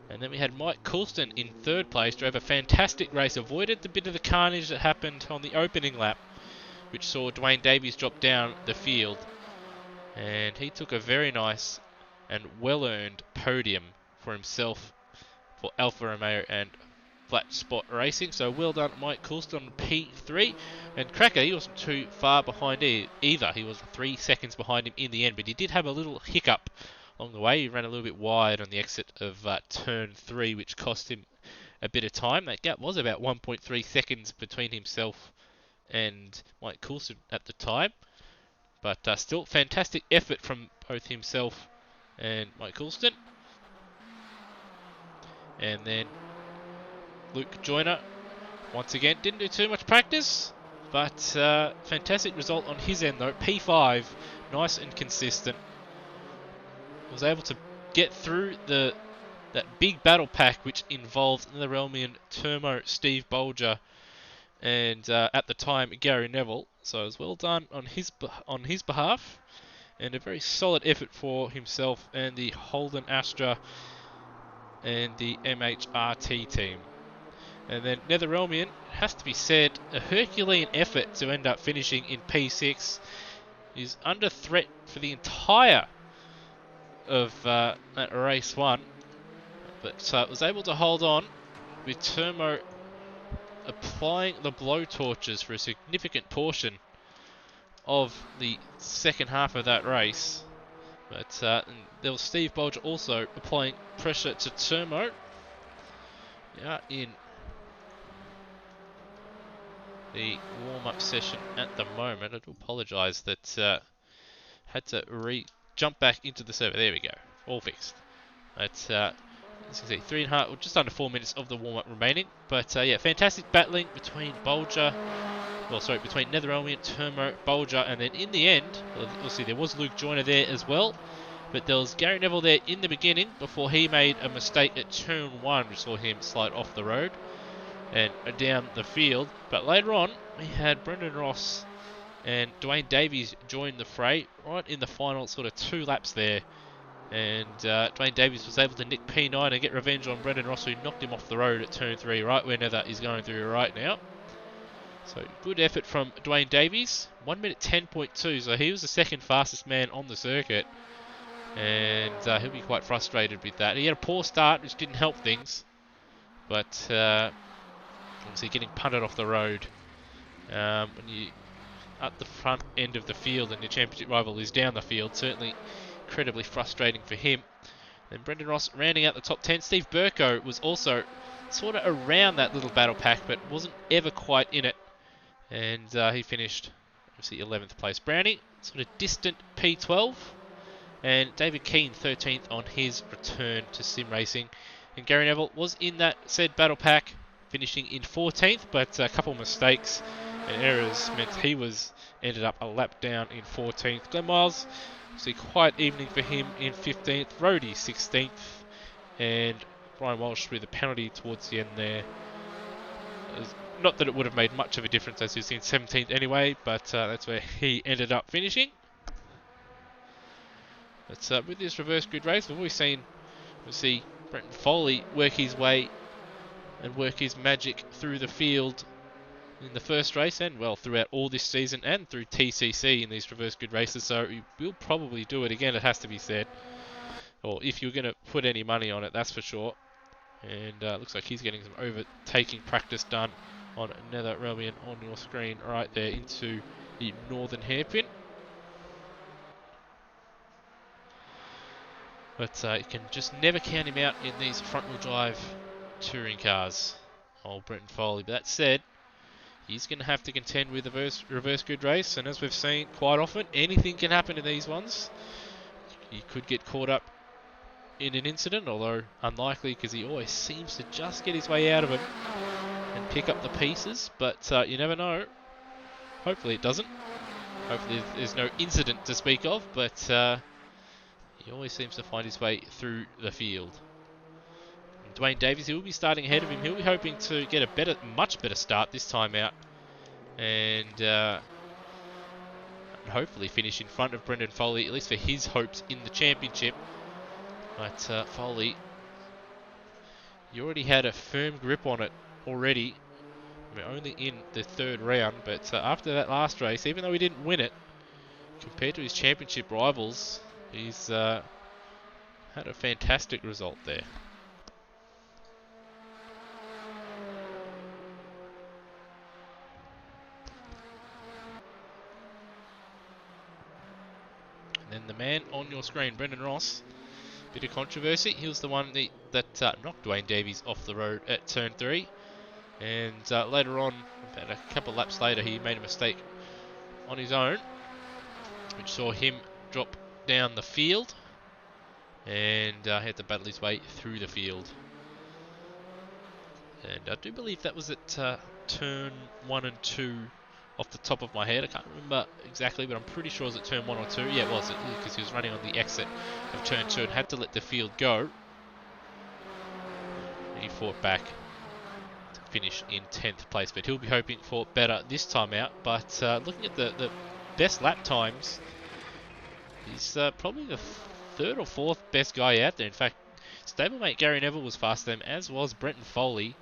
And then we had Mike Coulston in 3rd place, drove a fantastic race, avoided the bit of the carnage that happened on the opening lap, which saw Duane Davies drop down the field. And he took a very nice and well-earned podium for himself for Alfa Romeo and Flat Spot Racing. So well done, Mike Coulston on P3. And Cracker, he wasn't too far behind either. He was 3 seconds behind him in the end, but he did have a little hiccup along the way. He ran a little bit wide on the exit of turn 3, which cost him a bit of time. That gap was about 1.3 seconds between himself and Mike Coulston at the time. But still, fantastic effort from both himself and Mike Coulston. And then Luke Joyner, once again, didn't do too much practice, but fantastic result on his end though. P5, nice and consistent. Was able to get through that big battle pack, which involved the Relmian Turmo, Steve Bolger, and at the time Gary Neville. So it was well done on his behalf, and a very solid effort for himself and the Holden Astra and the MHRT team. And then Netherelmian, has to be said, a Herculean effort to end up finishing in P6. Is under threat for the entire of that race 1, but was able to hold on with Turmo applying the blowtorches for a significant portion of the second half of that race. But there was Steve Bolger also applying pressure to Turmo in the warm-up session at the moment. I do apologise that had to jump back into the server. There we go, all fixed. But as you can see, 3.5, or just under 4 minutes of the warm-up remaining. But yeah, fantastic battling between between Netherelmian, Turmo, Bolger, and then in the end, you'll see there was Luke Joyner there as well. But there was Gary Neville there in the beginning before he made a mistake at turn 1, which saw him slide off the road and down the field. But later on, we had Brendan Ross and Duane Davies join the fray right in the final sort of 2 laps there. And Duane Davies was able to nick P9 and get revenge on Brendan Ross, who knocked him off the road at turn 3, right where Nether is going through right now. So good effort from Duane Davies. 1 minute 10.2, so he was the second fastest man on the circuit. And he'll be quite frustrated with that. He had a poor start, which didn't help things. But obviously getting punted off the road when you at the front end of the field and your championship rival is down the field, certainly incredibly frustrating for him. And Brendan Ross rounding out the top 10. Steve Burko was also sort of around that little battle pack, but wasn't ever quite in it. And he finished, obviously, 11th place. Brownie, sort of distant P12. And David Keane, 13th on his return to sim racing. And Gary Neville was in that said battle pack, finishing in 14th, but a couple of mistakes and errors meant he ended up a lap down in 14th. Glenn Miles, see, quite evening for him in 15th. Rhodey, 16th. And Brian Walsh with a penalty towards the end there. Not that it would have made much of a difference, as he's in 17th anyway, but that's where he ended up finishing. But with this reverse grid race, we've always seen, Brenton Foley work his way and work his magic through the field in the first race, and well, throughout all this season and through TCC in these reverse grid races. So he will probably do it again, it has to be said. Or if you're going to put any money on it, that's for sure. And looks like he's getting some overtaking practice done on Nether Relmian on your screen right there into the northern hairpin. But you can just never count him out in these front-wheel drive touring cars. Old Brenton Foley. But that said, he's going to have to contend with a reverse grid race, and as we've seen quite often, anything can happen in these ones. He could get caught up in an incident, although unlikely because he always seems to just get his way out of them and pick up the pieces, but you never know. Hopefully it doesn't. Hopefully there's no incident to speak of, but he always seems to find his way through the field. And Duane Davies, he will be starting ahead of him. He'll be hoping to get a much better start this time out, and hopefully finish in front of Brendan Foley, at least for his hopes in the championship. But Foley, you already had a firm grip on it already. We're only in the third round, but after that last race, even though he didn't win it, compared to his championship rivals, he's had a fantastic result there. And then the man on your screen, Brendan Ross, bit of controversy. He was the one that knocked Duane Davies off the road at turn 3. And later on, about a couple of laps later, he made a mistake on his own, which saw him drop down the field and had to battle his way through the field. And I do believe that was at turn 1 and 2 off the top of my head. I can't remember exactly, but I'm pretty sure it was at turn 1 or 2. Yeah, it was, because he was running on the exit of turn 2 and had to let the field go. And he fought back to finish in 10th place, but he'll be hoping for better this time out. But looking at the best lap times, he's probably the third or fourth best guy out there. In fact, stablemate Gary Neville was faster than him, as was Brenton Foley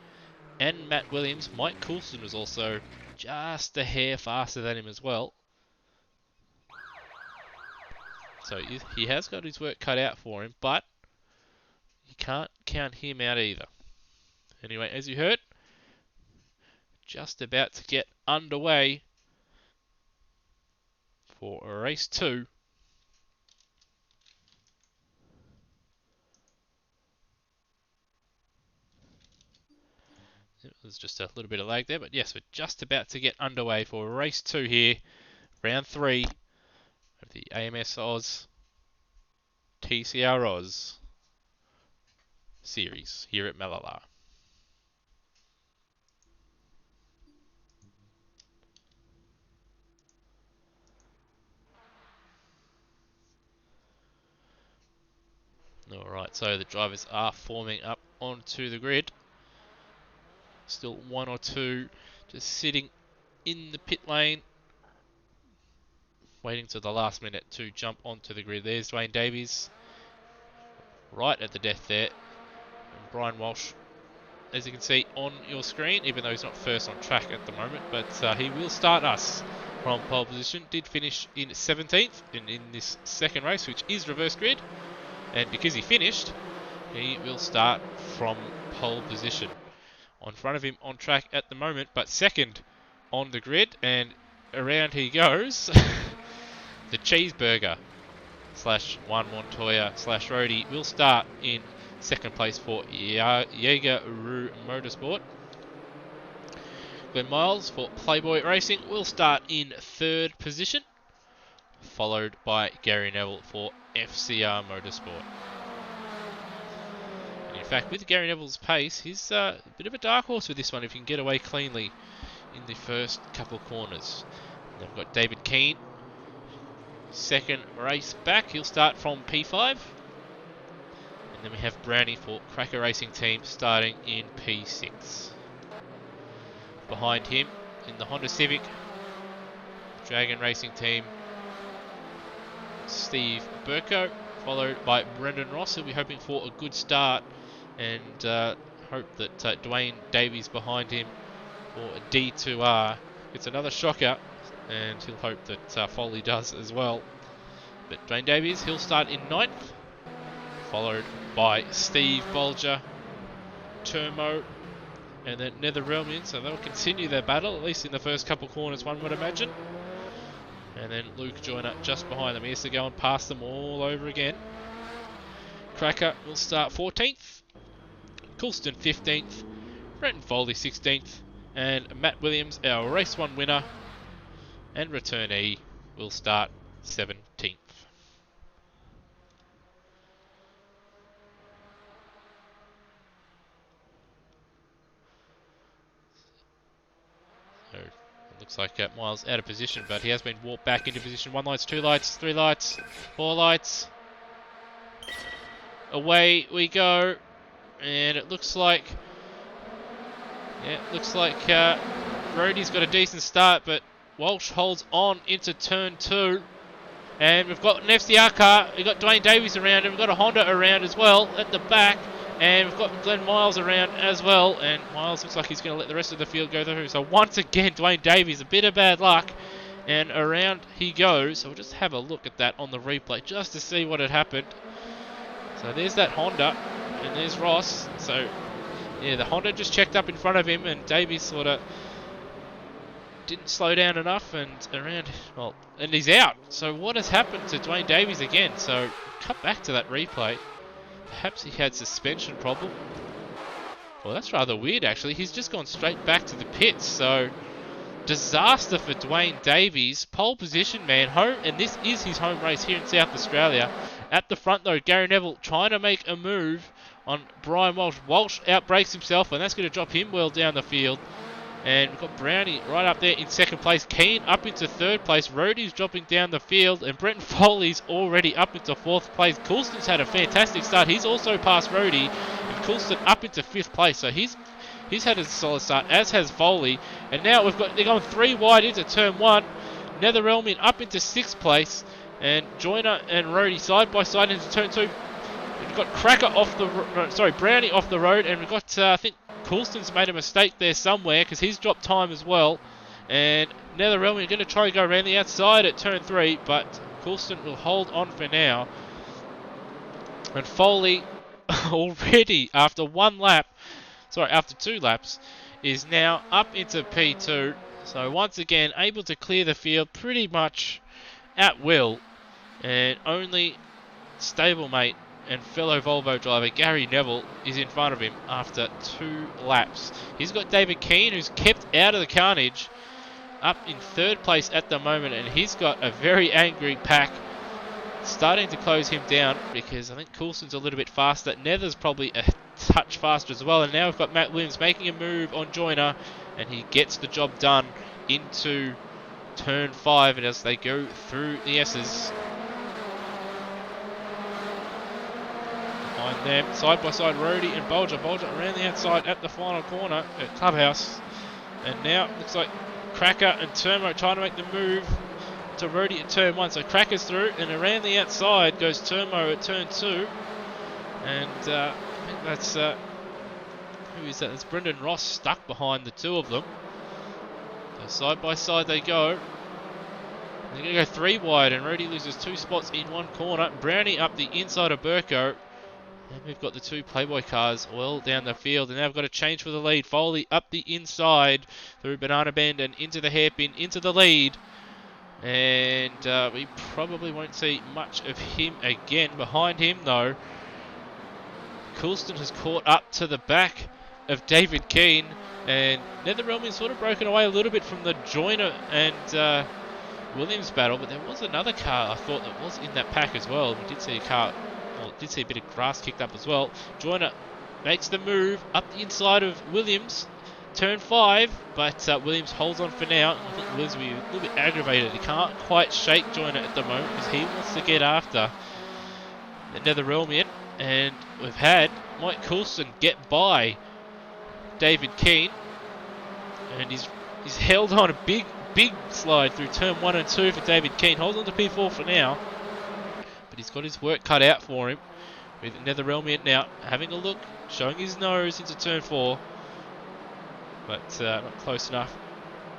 and Matt Williams. Mike Coulson was also just a hair faster than him as well. So he has got his work cut out for him, but you can't count him out either. Anyway, as you heard, just about to get underway for race 2. It was just a little bit of lag there, but yes, we're just about to get underway for race 2 here, round 3 of the AMS Oz TCR Oz series here at Mallala. Alright, so the drivers are forming up onto the grid. Still one or two just sitting in the pit lane, waiting till the last minute to jump onto the grid. There's Duane Davies, right at the death there. And Brian Walsh, as you can see on your screen, even though he's not first on track at the moment, but he will start us from pole position. Did finish in 17th in this second race, which is reverse grid. And because he finished, he will start from pole position. On front of him on track at the moment, but second on the grid, and around he goes. The cheeseburger /1 Montoya /Roadie will start in second place for Jaeger Rue Motorsport. Glenn Miles for Playboy Racing will start in third position, followed by Gary Neville for FCR Motorsport. In fact, with Gary Neville's pace, he's a bit of a dark horse with this one if he can get away cleanly in the first couple of corners. And then we've got David Keane, second race back. He'll start from P5. And then we have Brownie for Cracker Racing Team starting in P6. Behind him, in the Honda Civic, Dragon Racing Team, Steve Burko, followed by Brendan Ross. He'll be hoping for a good start and hope that Duane Davies behind him for D2R gets another shocker, and he'll hope that Foley does as well. But Duane Davies, he'll start in 9th, followed by Steve Bolger, Termo, and then Netherrealmian, so they'll continue their battle, at least in the first couple corners, one would imagine. And then Luke Joyner just behind them. He has to go and pass them all over again. Cracker will start 14th, Coulston 15th, Brenton Foley 16th, and Matt Williams, our race 1 winner and returnee, will start 17th. So it looks like Miles out of position, but he has been walked back into position. 1 lights, 2 lights, 3 lights, 4 lights. Away we go, and it looks like Rhodey's got a decent start, but Walsh holds on into turn 2. And we've got an FCR car, we've got Duane Davies around, and we've got a Honda around as well at the back. And we've got Glenn Miles around as well. And Miles looks like he's going to let the rest of the field go through. So once again, Duane Davies, a bit of bad luck. And around he goes. So we'll just have a look at that on the replay just to see what had happened. So there's that Honda, and there's Ross. So yeah, the Honda just checked up in front of him, and Davies sort of didn't slow down enough, and and he's out. So what has happened to Duane Davies again? So cut back to that replay. Perhaps he had suspension problem. Well, that's rather weird actually. He's just gone straight back to the pits. So disaster for Duane Davies. Pole position, man. Home, and this is his home race here in South Australia. At the front though, Gary Neville trying to make a move on Brian Walsh. Walsh outbrakes himself, and that's going to drop him well down the field. And we've got Brownie right up there in 2nd place. Keane up into 3rd place. Rhodey's dropping down the field. And Brenton Foley's already up into 4th place. Coulston's had a fantastic start. He's also passed Rhodey. And Coulston up into 5th place. So he's had a solid start, as has Foley. And now they're going 3 wide into turn 1. Netherelmian up into 6th place. And Joyner and Rhodey side by side into turn 2. We've got Cracker Brownie off the road. And we've got, I think, Coulston's made a mistake there somewhere because he's dropped time as well. And Netherelmian are going to try and go around the outside at turn 3, but Coulston will hold on for now. And Foley already after 2 laps, is now up into P2. So once again able to clear the field pretty much at will. And only stablemate and fellow Volvo driver Gary Neville is in front of him after 2 laps. He's got David Keane, who's kept out of the carnage, up in 3rd place at the moment, and he's got a very angry pack starting to close him down because I think Coulston's a little bit faster. Nether's probably a touch faster as well, and now we've got Matt Williams making a move on Joyner, and he gets the job done into turn 5, and as they go through the S's. Behind them, side by side, Rhodey and Bolger. Bolger around the outside at the final corner at Clubhouse. And now it looks like Cracker and Turmo trying to make the move to Rhodey at turn 1. So Cracker's through, and around the outside goes Turmo at turn 2. And I think that's... who is that? It's Brendan Ross stuck behind the 2 of them. So side by side they go. They're going to go 3 wide, and Rhodey loses 2 spots in 1 corner. Brownie up the inside of Burko. And we've got the 2 Playboy cars well down the field, and now we've got a change for the lead. Foley up the inside through Banana Bend and into the hairpin, into the lead. And we probably won't see much of him again. Behind him, though, Coulston has caught up to the back of David Keane, and Netherelmian sort of broken away a little bit from the Joyner and Williams battle, but there was another car I thought that was in that pack as well. We did see a bit of grass kicked up as well. Joyner makes the move up the inside of Williams, turn 5, but Williams holds on for now. I think Williams will be a little bit aggravated. He can't quite shake Joyner at the moment because he wants to get after the Netherelmian. And we've had Mike Coulston get by David Keane, and he's held on a big slide through turn 1 and 2 for David Keane. Holds on to P4 for now, but he's got his work cut out for him with Netherelmian now having a look, showing his nose into turn 4, but not close enough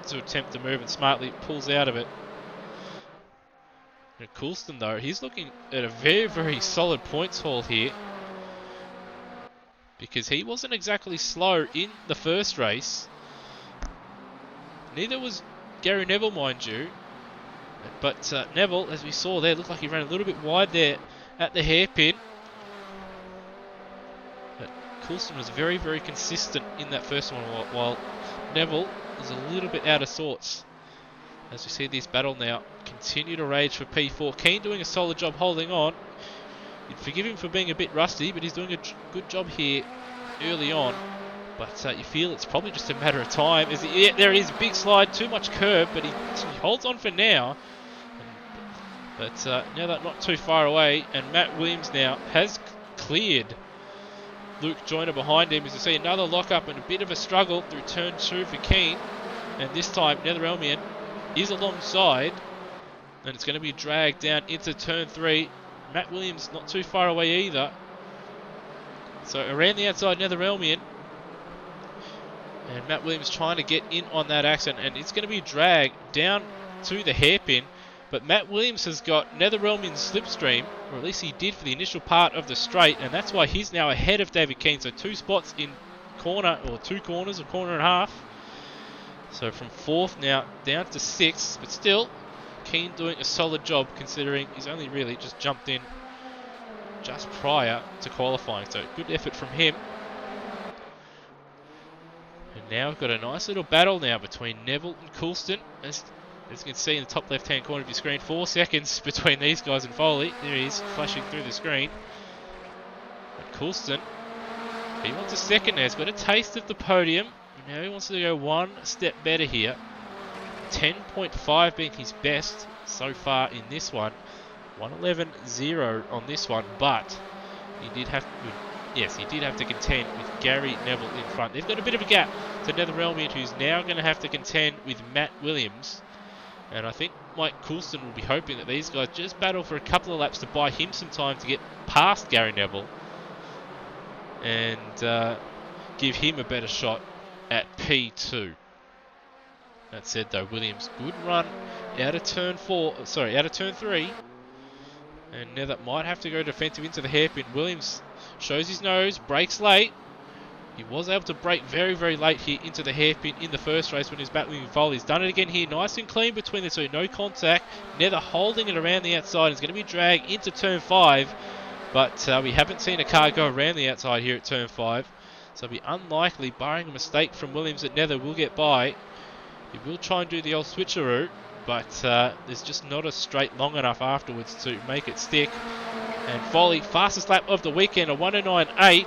to attempt to move, and smartly pulls out of it. And Coulston, though, he's looking at a very, very solid points haul here, because he wasn't exactly slow in the first race. Neither was Gary Neville, mind you. But Neville, as we saw there, looked like he ran a little bit wide there at the hairpin. Coulston was very, very consistent in that first one, while Neville is a little bit out of sorts. As we see this battle now continue to rage for P4. Keane doing a solid job holding on. You'd forgive him for being a bit rusty, but he's doing a good job here early on. But you feel it's probably just a matter of time. Yeah, there is a big slide, too much curb, but he holds on for now. But now that not too far away, and Matt Williams now has cleared Luke Joyner behind him. As you see, another lock-up and a bit of a struggle through turn 2 for Keane. And this time, Netherelmian is alongside, and it's going to be dragged down into turn 3. Matt Williams not too far away either. So around the outside, Netherelmian. And Matt Williams trying to get in on that action, and it's going to be dragged down to the hairpin. But Matt Williams has got Netherelmian's slipstream, or at least he did for the initial part of the straight, and that's why he's now ahead of David Keane. So 2 spots in corner, or 2 corners, a corner and a half. So from 4th now down to 6th, but still Keane doing a solid job considering he's only really just jumped in just prior to qualifying. So good effort from him. And now we've got a nice little battle now between Neville and Coulston. As you can see in the top left-hand corner of your screen, 4 seconds between these guys and Foley. There he is, flashing through the screen. And Coulston, he wants a second now. He's got a taste of the podium. Now he wants to go one step better here. 10.5 being his best so far in this one. 1:11.0 on this one, but he did have to contend with Gary Neville in front. They've got a bit of a gap to Netherelmian, who's now going to have to contend with Matt Williams. And I think Mike Coulston will be hoping that these guys just battle for a couple of laps to buy him some time to get past Gary Neville and give him a better shot at P2. That said though, Williams, good run out of turn 3. And now that might have to go defensive into the hairpin. Williams shows his nose, brakes late. He was able to brake very, very late here into the hairpin in the first race when he was battling with Foley. He's done it again here, nice and clean between the two, no contact. Nether holding it around the outside. It's going to be dragged into turn 5, but we haven't seen a car go around the outside here at turn 5. So it'll be unlikely, barring a mistake from Williams, that Nether will get by. He will try and do the old switcheroo, but there's just not a straight long enough afterwards to make it stick. And Foley, fastest lap of the weekend, a 1:09.8,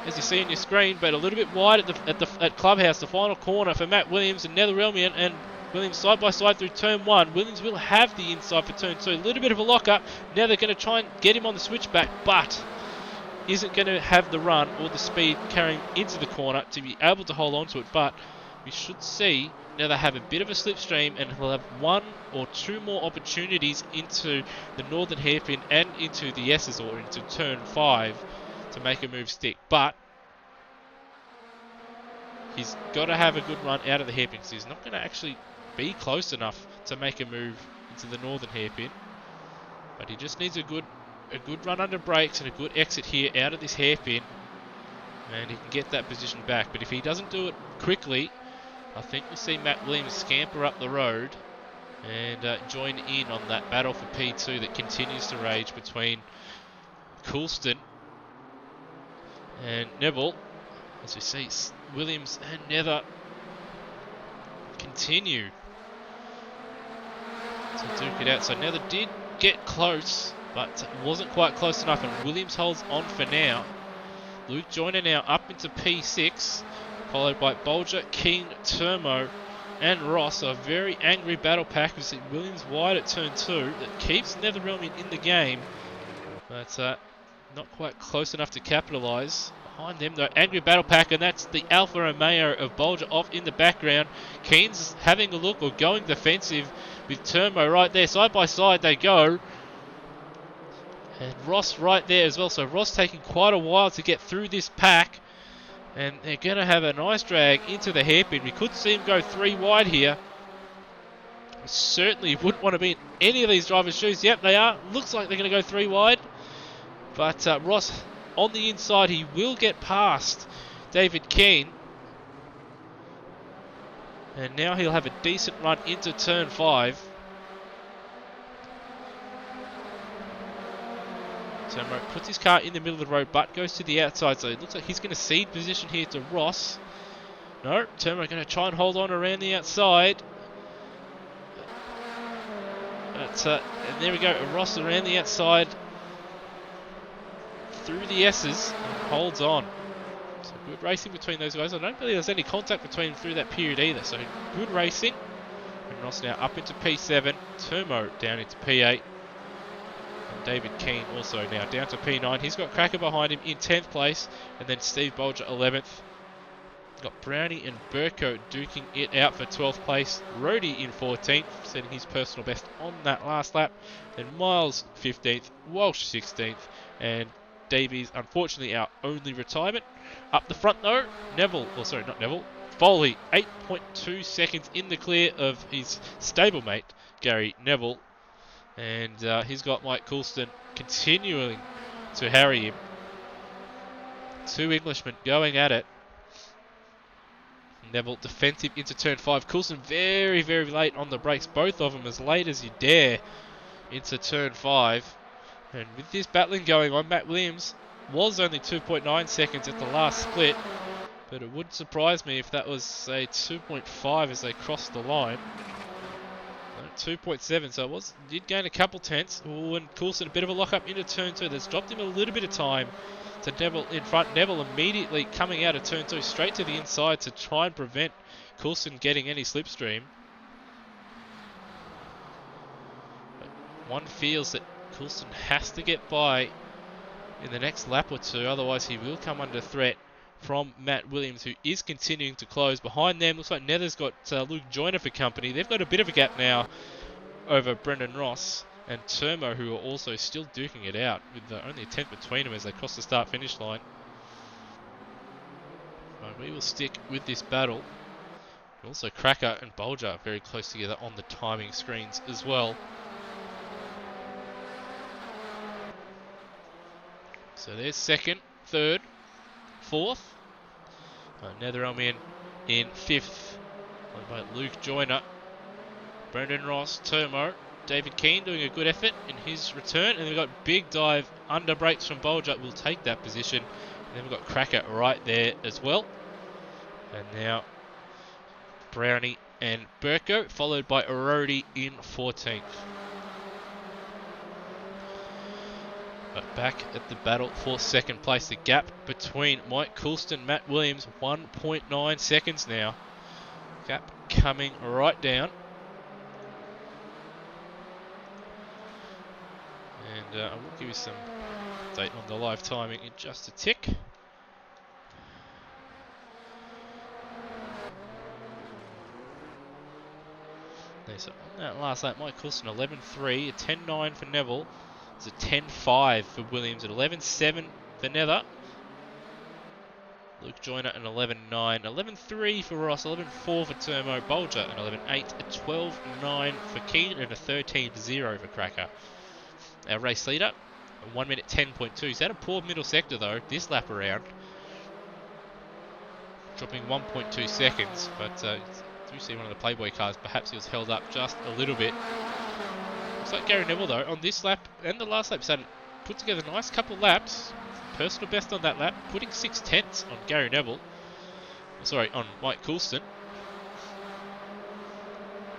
as you see on your screen, but a little bit wide at Clubhouse, the final corner for Matt Williams and Netherelmian, and Williams side by side through turn 1. Williams will have the inside for turn 2. A little bit of a lock-up. Now they're going to try and get him on the switchback, but isn't going to have the run or the speed carrying into the corner to be able to hold on to it. But we should see now they have a bit of a slipstream, and he'll have 1 or 2 more opportunities into the northern hairpin and into the S's, or into turn 5, to make a move stick. But he's got to have a good run out of the hairpin, because he's not going to actually be close enough to make a move into the northern hairpin. But he just needs a good run under brakes and a good exit here out of this hairpin, and he can get that position back. But if he doesn't do it quickly, I think we'll see Matt Williams scamper up the road and join in on that battle for P2 that continues to rage between Coulston and Neville. As we see, Williams and Nether continue to duke it out. So Nether did get close, but wasn't quite close enough, and Williams holds on for now. Luke Joyner now up into P6, followed by Bolger, King, Turmo, and Ross. A very angry battle pack. We see Williams wide at turn 2. That keeps Netherelmian in the game, but not quite close enough to capitalise. Behind them, though, angry battle pack, and that's the Alfa Romeo of Bolger off in the background. Keen's having a look, or going defensive with Turmo right there. Side by side they go. And Ross right there as well. So Ross taking quite a while to get through this pack. And they're going to have a nice drag into the hairpin. We could see him go 3 wide here. Certainly wouldn't want to be in any of these drivers' shoes. Yep, they are. Looks like they're going to go 3 wide. But Ross on the inside, he will get past David Keane. And now he'll have a decent run into turn 5. Termo puts his car in the middle of the road, but goes to the outside, so it looks like he's going to cede position here to Ross. No, Termo going to try and hold on around the outside. And there we go, Ross around the outside through the S's and holds on. So good racing between those guys. I don't believe there's any contact between them through that period either, so good racing. And Ross now up into P7, Termo down into P8. And David Keane also now down to P9. He's got Cracker behind him in 10th place, and then Steve Bolger 11th. Got Brownie and Burko duking it out for 12th place. Rhodey in 14th, setting his personal best on that last lap. Then Miles 15th, Walsh 16th, and Davies, unfortunately, our only retirement. Up the front though, Foley, 8.2 seconds in the clear of his stablemate, Gary Neville. And he's got Mike Coulston continuing to harry him. Two Englishmen going at it. Neville defensive into turn 5. Coulston very, very late on the brakes. Both of them as late as you dare into turn 5. And with this battling going on, Matt Williams was only 2.9 seconds at the last split. But it wouldn't surprise me if that was, say, 2.5 as they crossed the line. 2.7, so it did gain a couple tenths. Ooh, and Coulston a bit of a lock up into turn 2. That's dropped him a little bit of time to Neville in front. Neville immediately coming out of turn 2 straight to the inside to try and prevent Coulston getting any slipstream. But one feels that Coulston has to get by in the next lap or two, otherwise he will come under threat from Matt Williams, who is continuing to close. Behind them, looks like Nether's got Luke Joyner for company. They've got a bit of a gap now over Brendan Ross and Termo, who are also still duking it out with only a tenth between them as they cross the start-finish line. But we will stick with this battle. And also Cracker and Bolger very close together on the timing screens as well. So there's second, third, fourth. Netherelm in fifth. By Luke Joyner. Brendan Ross, Termo, David Keane doing a good effort in his return. And we've got big dive under brakes from Bolger. We'll take that position. And then we've got Cracker right there as well. And now Brownie and Burko, followed by Rhodey in 14th. But back at the battle for second place, the gap between Mike Coulston and Matt Williams, 1.9 seconds now. Gap coming right down. And I will give you some update on the live timing in just a tick. So on that last lap, Mike Coulston 11.3, a 10.9 for Neville. It's a 10.5 for Williams, at 11.7 for Nether. Luke Joyner an 11.9, 11.3 for Ross, 11.4 for Termo, Bolger an 11.8, a 12.9 for Keane, and a 13.0 for Cracker. Our race leader, a 1 minute 10.2. He's had a poor middle sector though, this lap around. Dropping 1.2 seconds, but do see one of the Playboy cars, perhaps he was held up just a little bit. Looks like Gary Neville though, on this lap and the last lap, started put together a nice couple of laps. Personal best on that lap, putting 6 tenths on Gary Neville. Sorry, on Mike Coulston.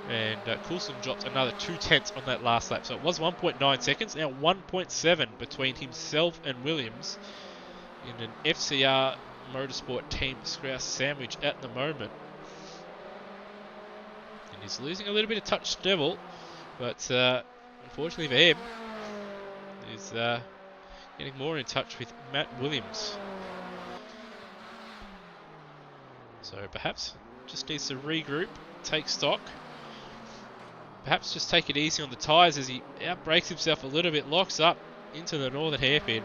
And Coulston dropped another 2 tenths on that last lap. So it was 1.9 seconds, now 1.7 between himself and Williams in an FCR Motorsport Team Scrouse sandwich at the moment. And he's losing a little bit of touch to Neville, but unfortunately for him, he's getting more in touch with Matt Williams. So perhaps just needs to regroup, take stock. Perhaps just take it easy on the tyres as he outbrakes himself a little bit, locks up into the northern hairpin.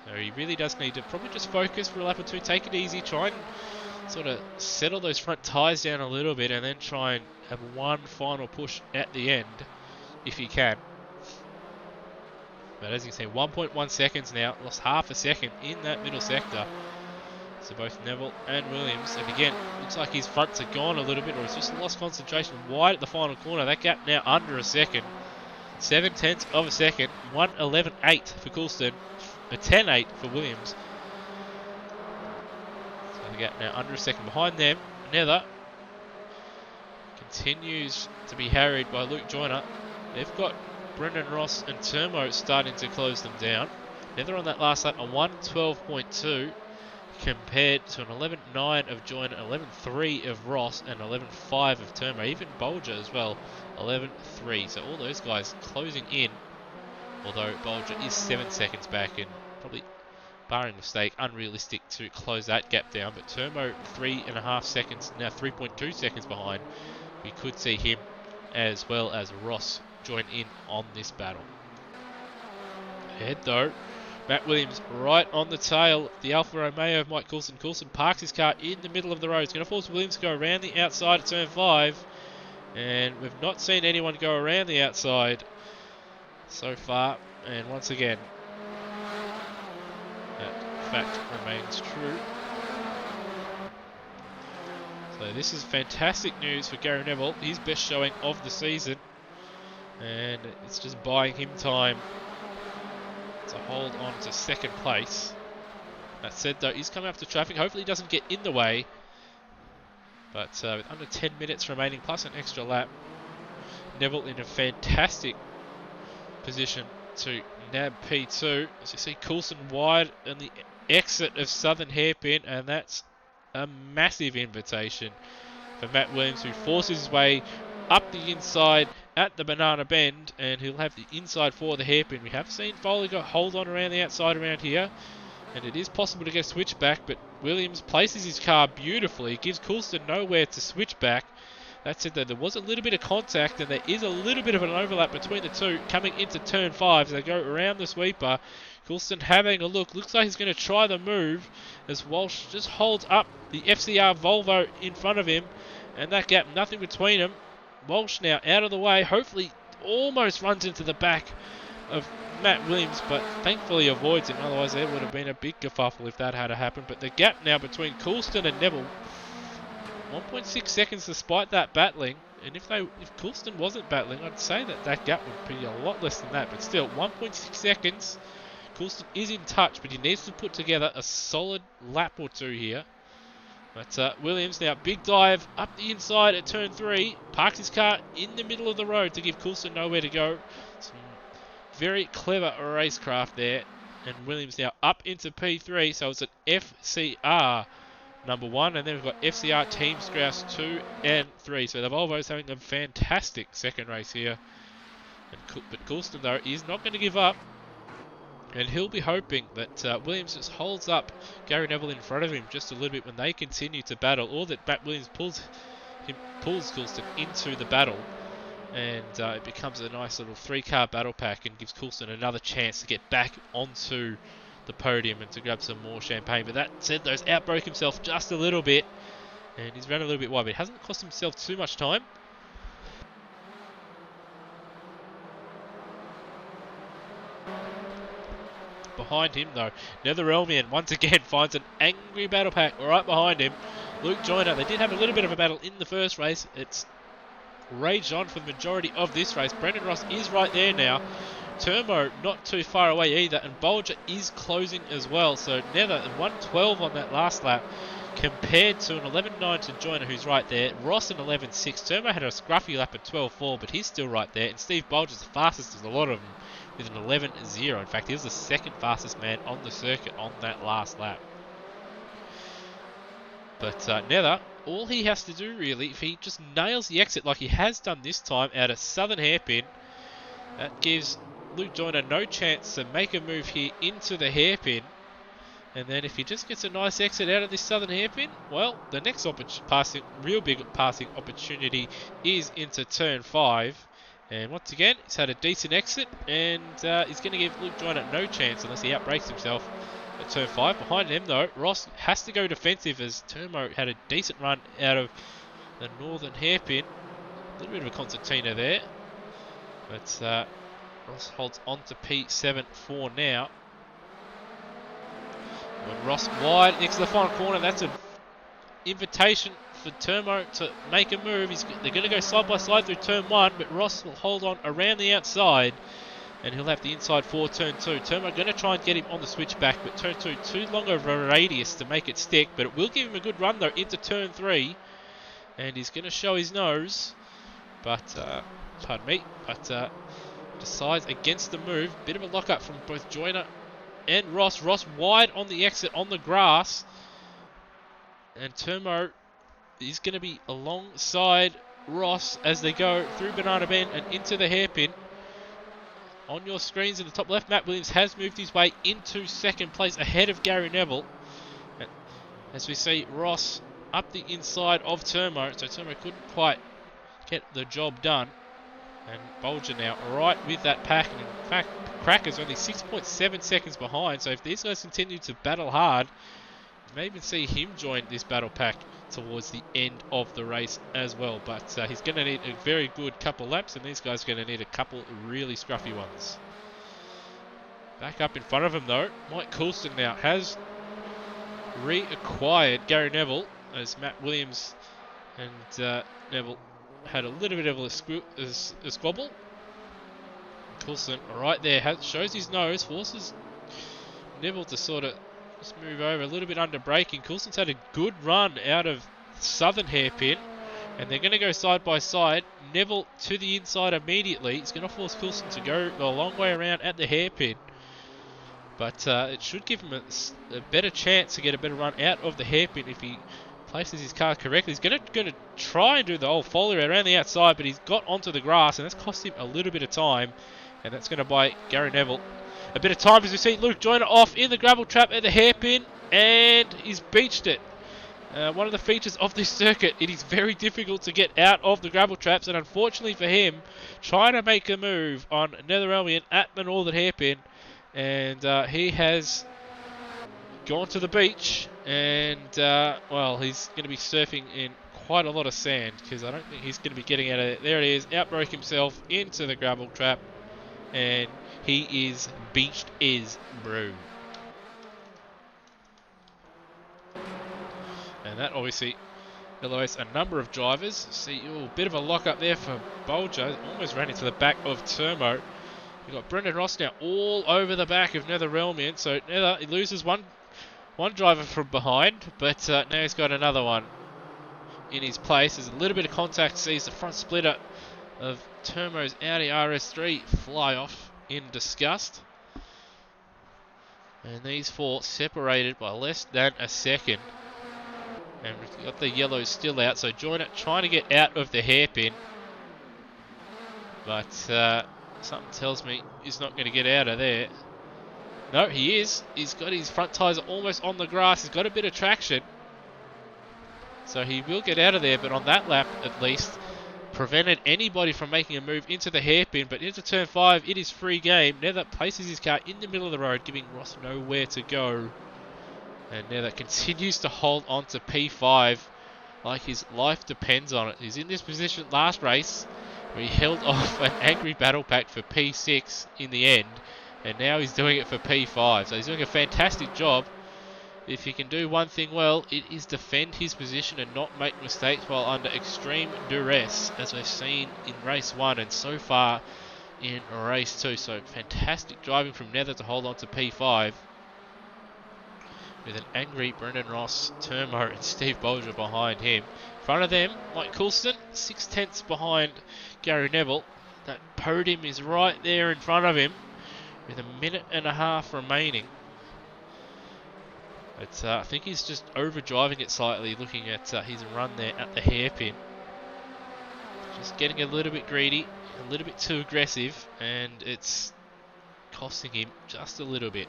So he really does need to probably just focus for a lap or two, take it easy, try and sort of settle those front tyres down a little bit, and then try and have one final push at the end if he can. But as you can see, 1.1 seconds now, lost half a second in that middle sector. So both Neville and Williams, and again, looks like his fronts are gone a little bit, or he's just lost concentration wide at the final corner. That gap now under a second. 7/10 of a second. 1:11.8 for Coulston. A 10.8 for Williams. So the gap now under a second behind them. Nether continues to be harried by Luke Joyner. They've got Brendan Ross and Turmo starting to close them down. Nether on that last lap, a 1:12.2 compared to an 11.9 of Joyner, 11.3 of Ross, and 11.5 of Turmo. Even Bolger as well, 11.3. So all those guys closing in, although Bolger is 7 seconds back and probably, barring mistake, unrealistic to close that gap down. But Turmo 3.5 seconds, now 3.2 seconds behind. We could see him as well as Ross join in on this battle. Ahead though, Matt Williams right on the tail. The Alfa Romeo of Mike Coulston. Coulston parks his car in the middle of the road. He's going to force Williams to go around the outside at turn 5. And we've not seen anyone go around the outside so far. And once again, that fact remains true. So this is fantastic news for Gary Neville. His best showing of the season. And it's just buying him time to hold on to second place. That said though, he's coming up to traffic. Hopefully he doesn't get in the way. But with under 10 minutes remaining plus an extra lap, Neville in a fantastic position to nab P2. As you see Coulston wide on the exit of Southern Hairpin, and that's a massive invitation for Matt Williams, who forces his way up the inside at the banana bend, and he'll have the inside for the hairpin. We have seen Foley hold on around the outside around here, and it is possible to get a switch back, but Williams places his car beautifully, gives Coulston nowhere to switch back. That said though, there was a little bit of contact, and there is a little bit of an overlap between the two coming into turn 5 as they go around the sweeper. Coulston having a look, looks like he's going to try the move as Walsh just holds up the FCR Volvo in front of him, and that gap, nothing between them. Walsh now out of the way, hopefully almost runs into the back of Matt Williams, but thankfully avoids him. Otherwise there would have been a big kerfuffle if that had happened. But the gap now between Coulston and Neville, 1.6 seconds despite that battling. And if Coulston wasn't battling, I'd say that gap would be a lot less than that. But still, 1.6 seconds. Coulston is in touch, but he needs to put together a solid lap or two here. But Williams now, big dive up the inside at turn 3. Parks his car in the middle of the road to give Coulston nowhere to go. Some very clever racecraft there. And Williams now up into P3. So it's an FCR number 1. And then we've got FCR Team Strauss 2 and 3. So the Volvo's having a fantastic second race here. But Coulston, though, is not going to give up. And he'll be hoping that Williams just holds up Gary Neville in front of him just a little bit when they continue to battle, or that Matt Williams pulls Coulston into the battle, and it becomes a nice little 3-car battle pack and gives Coulston another chance to get back onto the podium and to grab some more champagne. But that said, he's outbroke himself just a little bit, and he's run a little bit wide, but it hasn't cost himself too much time. Behind him though, Netherelmian once again finds an angry battle pack right behind him. Luke Joyner, they did have a little bit of a battle in the first race. It's raged on for the majority of this race. Brendan Ross is right there now. Turmo not too far away either, and Bolger is closing as well. So Nether 1:12 on that last lap compared to an 11.9 to Joyner, who's right there. Ross an 11.6. Turmo had a scruffy lap at 12.4, but he's still right there. And Steve Bolger's the fastest of a lot of them with an 11.0. In fact, he was the second fastest man on the circuit on that last lap. But Nether, all he has to do really, if he just nails the exit like he has done this time out of Southern Hairpin, that gives Luke Joyner no chance to make a move here into the hairpin. And then if he just gets a nice exit out of this Southern Hairpin, well, the next real big passing opportunity is into turn 5. And once again, he's had a decent exit, and he's going to give Luke Joyner no chance unless he outbrakes himself at turn 5. Behind him, though, Ross has to go defensive as Turmo had a decent run out of the Northern Hairpin. A little bit of a concertina there. But Ross holds on to P7 for now. When Ross wide next to the final corner, that's a invitation for Turmo to make a move. They're going to go side by side through turn 1, but Ross will hold on around the outside, and he'll have the inside 4 turn 2. Turmo going to try and get him on the switchback, but turn 2 too long of a radius to make it stick, but it will give him a good run though into turn 3, and he's going to show his nose, but decides against the move. Bit of a lock up from both Joyner and Ross. Ross wide on the exit on the grass, and Turmo is going to be alongside Ross as they go through Banana Bend and into the hairpin. On your screens in the top left, Matt Williams has moved his way into second place ahead of Gary Neville. And as we see Ross up the inside of Turmo, so Turmo couldn't quite get the job done. And Bolger now right with that pack, and in fact Cracker's only 6.7 seconds behind, so if these guys continue to battle hard, you may even see him join this battle pack towards the end of the race as well. But he's going to need a very good couple laps, and these guys are going to need a couple really scruffy ones. Back up in front of him though, Mike Coulston now has reacquired Gary Neville, as Matt Williams and Neville had a little bit of a squabble. Coulston right there shows his nose, forces Neville to sort of just move over a little bit under braking. Coulston's had a good run out of Southern Hairpin, and they're going to go side by side. Neville to the inside immediately. It's going to force Coulston to go a long way around at the hairpin, but it should give him a better chance to get a better run out of the hairpin if he places his car correctly. He's going to try and do the old Foley around the outside, but he's got onto the grass, and that's cost him a little bit of time, and that's going to buy Gary Neville a bit of time, as we see Luke Joyner off in the gravel trap at the hairpin, and he's beached it. One of the features of this circuit, it is very difficult to get out of the gravel traps, and unfortunately for him, trying to make a move on Nether Elmian at the northern hairpin, and he has gone to the beach, and well, he's going to be surfing in quite a lot of sand, because I don't think he's going to be getting out of it. There it is, outbroke himself into the gravel trap, and he is beached as bro. And that obviously illustrates a number of drivers. See, a bit of a lock up there for Bolger. Almost ran into the back of Turmo. You've got Brendan Ross now all over the back of Nether Elmian. So Nether, he loses one driver from behind, but now he's got another one in his place. There's a little bit of contact. Sees the front splitter of Turmo's Audi RS3 fly off in disgust. And these four separated by less than a second. And we've got the yellows still out, so Joyner trying to get out of the hairpin. But something tells me he's not going to get out of there. No, he is. He's got his front tyres almost on the grass. He's got a bit of traction. So he will get out of there, but on that lap at least, prevented anybody from making a move into the hairpin. But into turn 5, it is free game. Nether places his car in the middle of the road, giving Ross nowhere to go. And Nether continues to hold on to P5 like his life depends on it. He's in this position last race, where he held off an angry battle pack for P6 in the end. And now he's doing it for P5. So he's doing a fantastic job. If he can do one thing well, it is defend his position and not make mistakes while under extreme duress, as we've seen in race 1 and so far in race 2. So fantastic driving from Nether to hold on to P5. With an angry Brendan Ross, Turmo and Steve Bolger behind him. In front of them, Mike Coulston, 6/10 behind Gary Neville. That podium is right there in front of him, with a minute and a half remaining. But I think he's just overdriving it slightly, looking at his run there at the hairpin. Just getting a little bit greedy, a little bit too aggressive, and it's costing him just a little bit.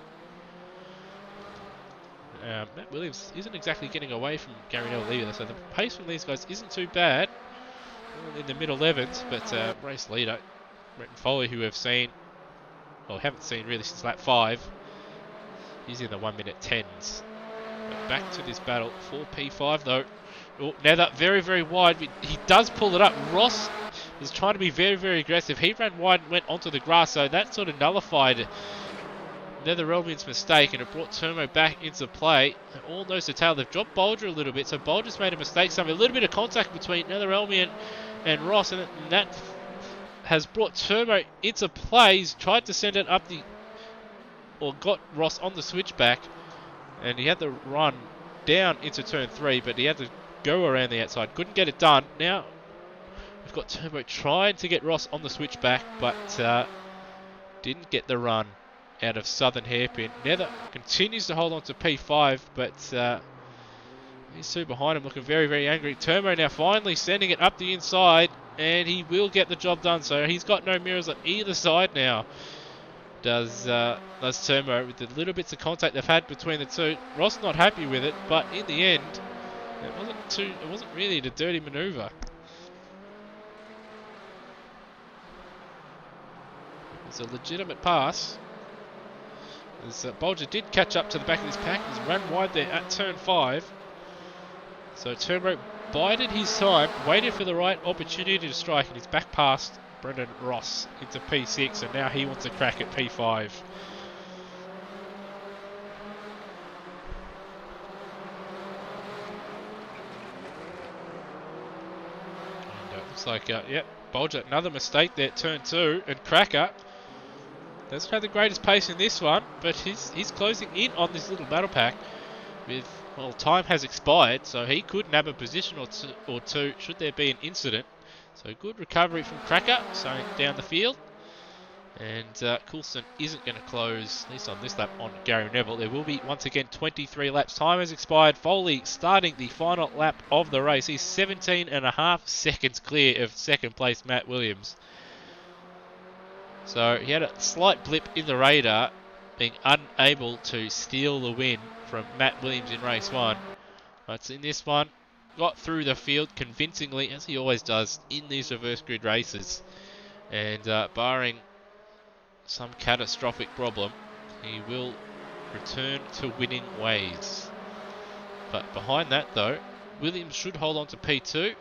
Matt Williams isn't exactly getting away from Gary Neville either, so the pace from these guys isn't too bad. All in the mid 11s, but race leader, Brenton Foley, who we've seen, well, haven't seen really since lap 5, he's in the 1 minute 10s. But back to this battle for P5 though. Oh, now that very, very wide, he does pull it up. Ross was trying to be very, very aggressive. He ran wide and went onto the grass, so that sort of nullified Netherelmian's mistake, and it brought Turmo back into play. And all nose to tail. They've dropped Bolger a little bit, so Bolger's made a mistake. So a little bit of contact between Netherelmian and Ross, and that has brought Turmo into play. He's tried to send it up or got Ross on the switchback, and he had to run down into turn 3, but he had to go around the outside. Couldn't get it done. Now we've got Turbo trying to get Ross on the switchback, but didn't get the run out of Southern Hairpin. Nether continues to hold on to P5, but these two behind him looking very, very angry. Turbo now finally sending it up the inside, and he will get the job done. So he's got no mirrors on either side now. Does Turbo, with the little bits of contact they've had between the two. Ross not happy with it, but in the end, it wasn't really a dirty manoeuvre. It was a legitimate pass. As Bolger did catch up to the back of this pack. He's run wide there at turn 5. So Turbo bided his time, waited for the right opportunity to strike, and he's back past Brendan Ross into P6, and now he wants a crack at P5. And looks like, Bolger, another mistake there at turn 2, and Cracker doesn't have the greatest pace in this one, but he's closing in on this little battle pack with, well, time has expired, so he could nab a position or two should there be an incident. So good recovery from Cracker, slowing down the field. And Coulson isn't going to close, at least on this lap, on Gary Neville. There will be, once again, 23 laps. Time has expired. Foley starting the final lap of the race. He's 17.5 seconds clear of second place Matt Williams. So he had a slight blip in the radar, being unable to steal the win from Matt Williams in race 1. But in this one, got through the field convincingly, as he always does in these reverse grid races. And barring some catastrophic problem, he will return to winning ways. But behind that though, Williams should hold on to P2.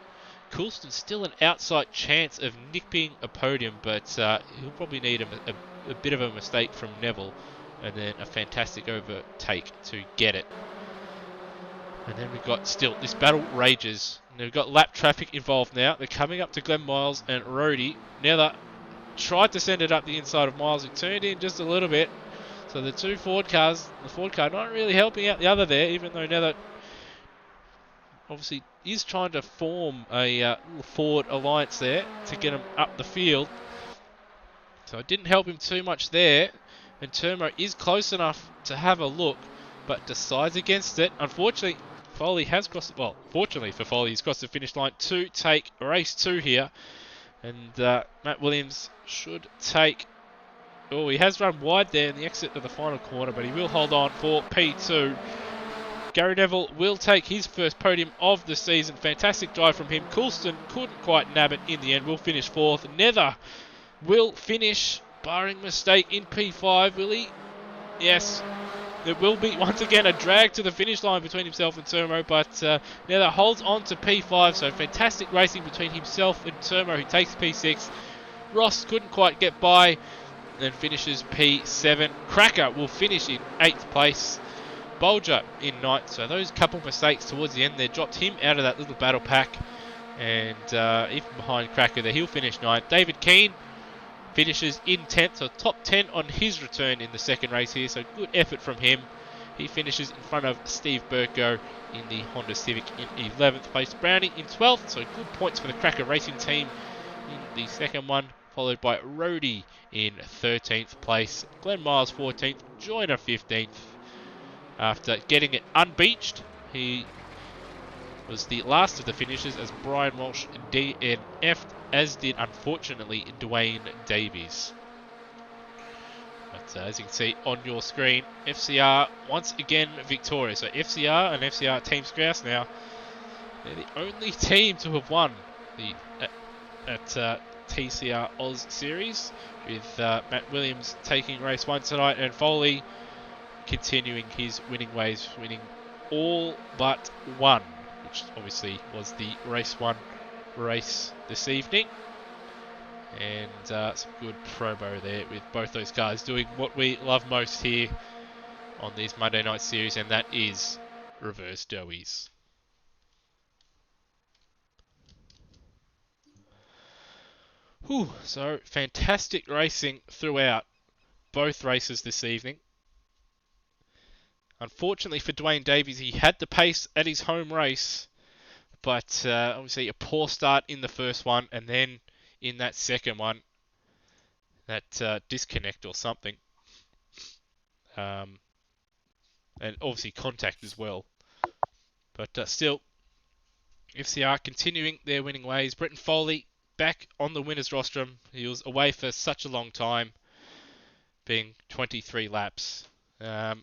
Coulston's still an outside chance of nipping a podium, but he'll probably need a bit of a mistake from Neville and then a fantastic overtake to get it. And then we've got still, this battle rages. And we've got lap traffic involved now. They're coming up to Glenn Miles and Rhodey. Nether tried to send it up the inside of Miles. It turned in just a little bit. So the two Ford cars, the Ford car not really helping out the other there, even though Nether obviously is trying to form a little Ford alliance there to get him up the field. So it didn't help him too much there. And Turmo is close enough to have a look, but decides against it. Unfortunately, Foley has crossed, well, fortunately for Foley, he's crossed the finish line to take race 2 here. And Matt Williams should take, oh, he has run wide there in the exit of the final corner, but he will hold on for P2. Gary Neville will take his first podium of the season. Fantastic drive from him. Coulston couldn't quite nab it in the end. Will finish 4th. Nether will finish, barring mistake, in P5. Will he? Yes. There will be, once again, a drag to the finish line between himself and Turmo, but Nether holds on to P5, so fantastic racing between himself and Turmo, who takes P6. Ross couldn't quite get by, and then finishes P7. Cracker will finish in 8th place. Bolger in 9th, so those couple mistakes towards the end there dropped him out of that little battle pack, and even behind Cracker there, he'll finish 9th. David Keane finishes in 10th, so top 10 on his return in the second race here, so good effort from him. He finishes in front of Steve Burko in the Honda Civic in 11th place. Brownie in 12th, so good points for the Cracker Racing team in the second one, followed by Rhodey in 13th place. Glenn Miles 14th, Joyner 15th. After getting it unbeached, he was the last of the finishers as Brian Walsh DNF'd, as did, unfortunately, Duane Davies. But as you can see on your screen, FCR once again victorious. So FCR and FCR Team Scouse now, they're the only team to have won the TCR Oz series, with Matt Williams taking race 1 tonight and Foley continuing his winning ways, winning all but one, which obviously was the race 1 race this evening. And some good promo there with both those guys doing what we love most here on these Monday night series, and that is reverse doughies. Whew, so fantastic racing throughout both races this evening. Unfortunately for Duane Davies, he had the pace at his home race, but obviously a poor start in the first one, and then in that second one, that disconnect or something. And obviously contact as well. But still, FCR continuing their winning ways. Bretton Foley back on the winner's rostrum. He was away for such a long time, being 23 laps. And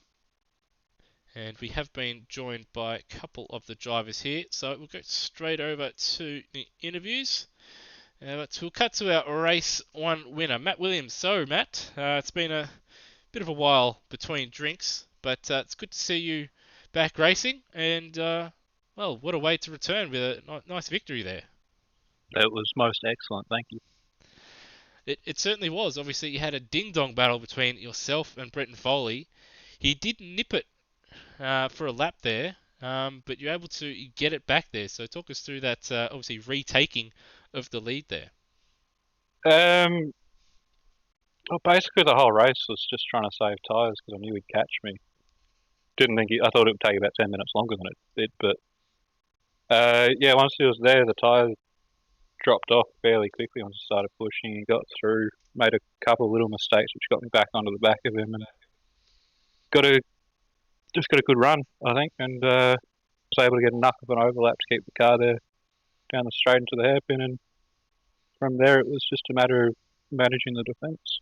we have been joined by a couple of the drivers here. So we'll go straight over to the interviews. But we'll cut to our race one winner, Matt Williams. So, Matt, it's been a bit of a while between drinks, but it's good to see you back racing. And, well, what a way to return with a nice victory there. It was most excellent, thank you. It certainly was. Obviously, you had a ding-dong battle between yourself and Bretton Foley. He did nip it for a lap there, but you're able to get it back there. So talk us through that, obviously, retaking of the lead there. Well, basically the whole race was just trying to save tyres because I knew he'd catch me. I thought it would take about 10 minutes longer than it did, but yeah, once he was there, the tyres dropped off fairly quickly once I started pushing. He got through, made a couple of little mistakes which got me back onto the back of him, and got a good run, I think, and was able to get enough of an overlap to keep the car there down the straight into the hairpin, and from there it was just a matter of managing the defence.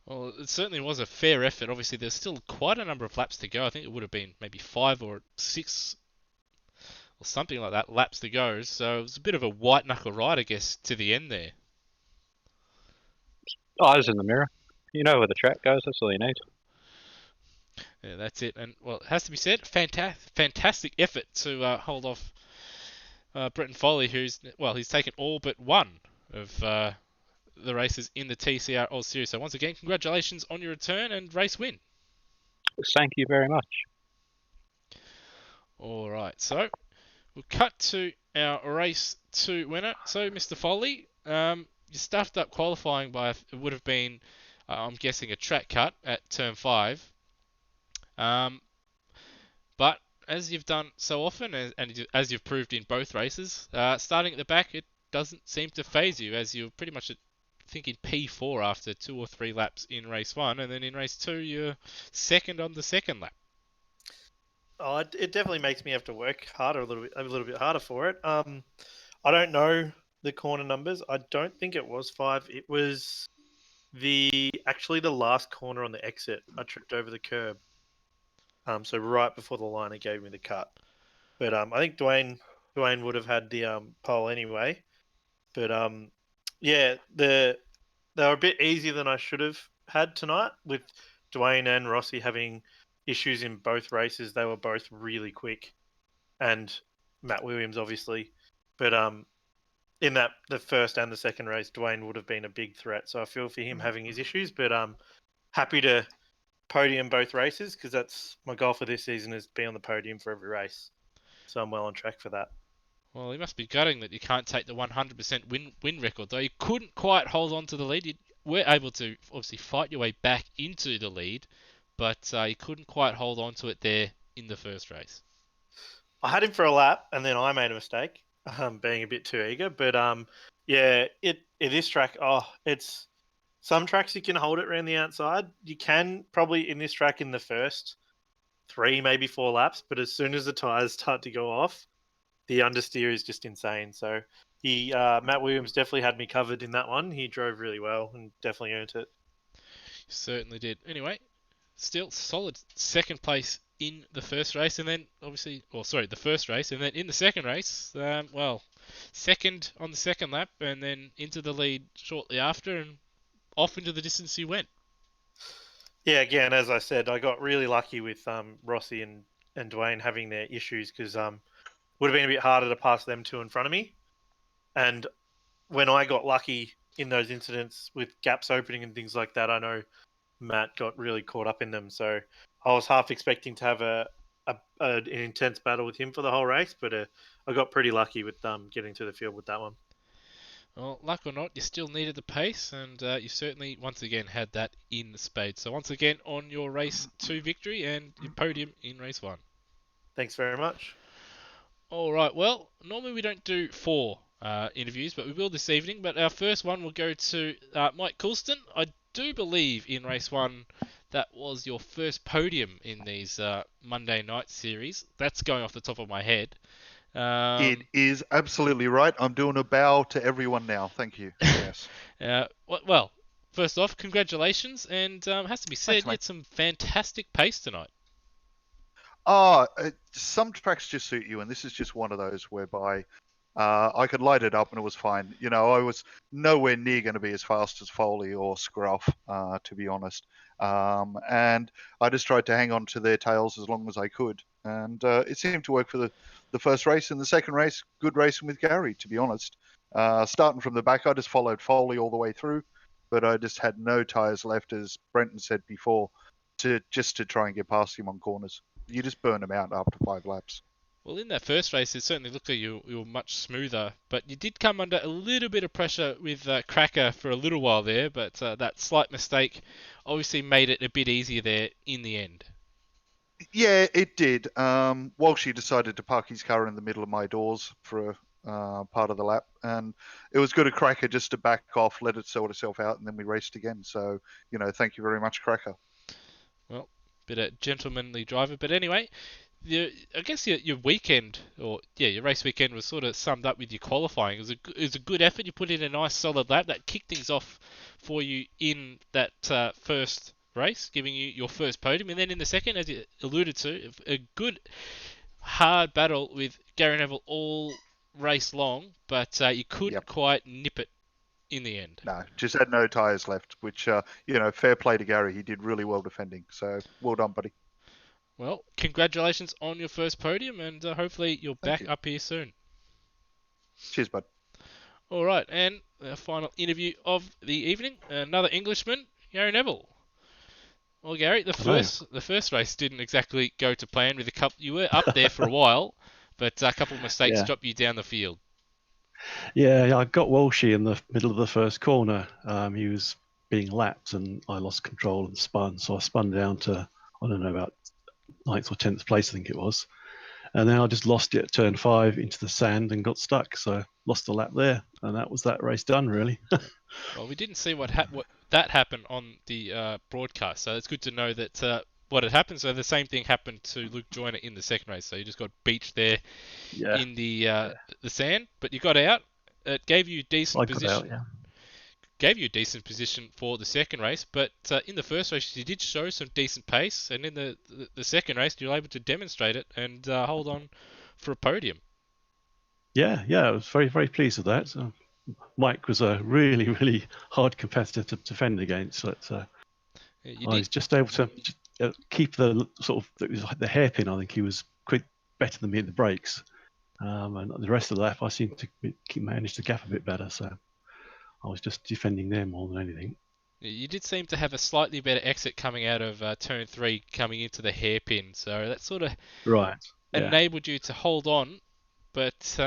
Well, it certainly was a fair effort. Obviously, there's still quite a number of laps to go. I think it would have been maybe 5 or 6 or something like that laps to go. So it was a bit of a white knuckle ride, I guess, to the end there. Eyes in the mirror. You know where the track goes, that's all you need. Yeah, that's it. And, well, it has to be said, fantastic effort to hold off Bretton Foley, he's taken all but one of the races in the TCR Oz series. So once again, congratulations on your return and race win. Thank you very much. All right, so we'll cut to our race 2 winner. So, Mr. Foley, you stuffed up qualifying by, it would have been, I'm guessing, a track cut at turn 5. But as you've done so often, and as you've proved in both races, starting at the back, it doesn't seem to phase you, as you're pretty much thinking P4 after 2 or 3 laps in race 1, and then in race 2 you're second on the second lap. Oh, it definitely makes me have to work harder a little bit harder for it. I don't know the corner numbers. I don't think it was 5. It was actually the last corner on the exit. I tripped over the curb. So right before the line, it gave me the cut. But I think Duane would have had the pole anyway. But yeah, they were a bit easier than I should have had tonight, with Duane and Rossi having issues in both races. They were both really quick, and Matt Williams obviously. But in the first and the second race, Duane would have been a big threat. So I feel for him having his issues, but happy to podium both races, because that's my goal for this season, is be on the podium for every race. So I'm well on track for that. Well, he must be gutting that you can't take the 100% win record, though. You couldn't quite hold on to the lead. You were able to obviously fight your way back into the lead, but you couldn't quite hold on to it there in the first race. I had him for a lap, and then I made a mistake, being a bit too eager. But yeah, this track, it's some tracks you can hold it around the outside. You can probably in this track in the first 3, maybe 4 laps, but as soon as the tires start to go off, the understeer is just insane. So Matt Williams definitely had me covered in that one. He drove really well and definitely earned it. Certainly did. Anyway, still solid second place in the first race, and then the first race, and then in the second race, second on the second lap, and then into the lead shortly after, and off into the distance you went. Yeah, again, as I said, I got really lucky with Rossi and Duane having their issues, because would have been a bit harder to pass them two in front of me. And when I got lucky in those incidents with gaps opening and things like that. I know Matt got really caught up in them, so I was half expecting to have an intense battle with him for the whole race, but I got pretty lucky with getting to the field with that one. Well, luck or not, you still needed the pace, and you certainly, once again, had that in spades. So once again, on your race 2 victory and your podium in race 1. Thanks very much. All right, well, normally we don't do 4 interviews, but we will this evening. But our first one will go to Mike Coulston. I do believe in race 1 that was your first podium in these Monday night series. That's going off the top of my head. It is absolutely right. I'm doing a bow to everyone now. Thank you. Yes. Well, first off, congratulations, and has to be said, Thanks, you mate. had some fantastic pace tonight. Some tracks just suit you, and this is just one of those whereby I could light it up and it was fine. You know, I was nowhere near going to be as fast as Foley or Scruff, to be honest. And I just tried to hang on to their tails as long as I could. And it seemed to work for the first race. And the second race, good racing with Gary, to be honest. Starting from the back, I just followed Foley all the way through, but I just had no tyres left, as Brenton said before, to try and get past him on corners. You just burn them out after 5 laps. Well, in that first race, it certainly looked like you were much smoother, but you did come under a little bit of pressure with Cracker for a little while there, but that slight mistake obviously made it a bit easier there in the end. Yeah, it did. Walshy decided to park his car in the middle of my doors for part of the lap, and it was good of Cracker just to back off, let it sort itself out, and then we raced again. So, thank you very much, Cracker. Well, bit of gentlemanly driver, but anyway, I guess your weekend, your race weekend was sort of summed up with your qualifying. It was a good effort. You put in a nice solid lap that kicked things off for you in that first race, giving you your first podium, and then in the second, as you alluded to, a good hard battle with Gary Neville all race long, but you couldn't quite nip it in the end. No, just had no tyres left, which, fair play to Gary. He did really well defending, so well done, buddy. Well, congratulations on your first podium, and hopefully you're back up here soon. Cheers, bud. All right, and the final interview of the evening, another Englishman, Gary Neville. Well, Gary, the first race didn't exactly go to plan. With you were up there for a while, but a couple of mistakes dropped you down the field. Yeah, I got Walshy in the middle of the first corner. He was being lapped, and I lost control and spun. So I spun down to, I don't know, about 9th or 10th place, I think it was. And then I just lost it at turn 5 into the sand and got stuck. So lost the lap there, and that was that race done, really. Well, we didn't see what that happened on the broadcast, so it's good to know that what had happened. So the same thing happened to Luke Joyner in the second race. So you just got beached there in the sand, but you got out. It gave you decent position. Gave you a decent position for the second race, but in the first race you did show some decent pace, and in the second race you were able to demonstrate it and hold on for a podium. Yeah, I was very, very pleased with that. Mike was a really, really hard competitor to defend against. I was just able to keep the sort of the hairpin. I think he was quite better than me at the brakes, and the rest of the lap I seemed to manage the gap a bit better. So I was just defending them more than anything. You did seem to have a slightly better exit coming out of turn 3, coming into the hairpin. So that sort of enabled you to hold on. But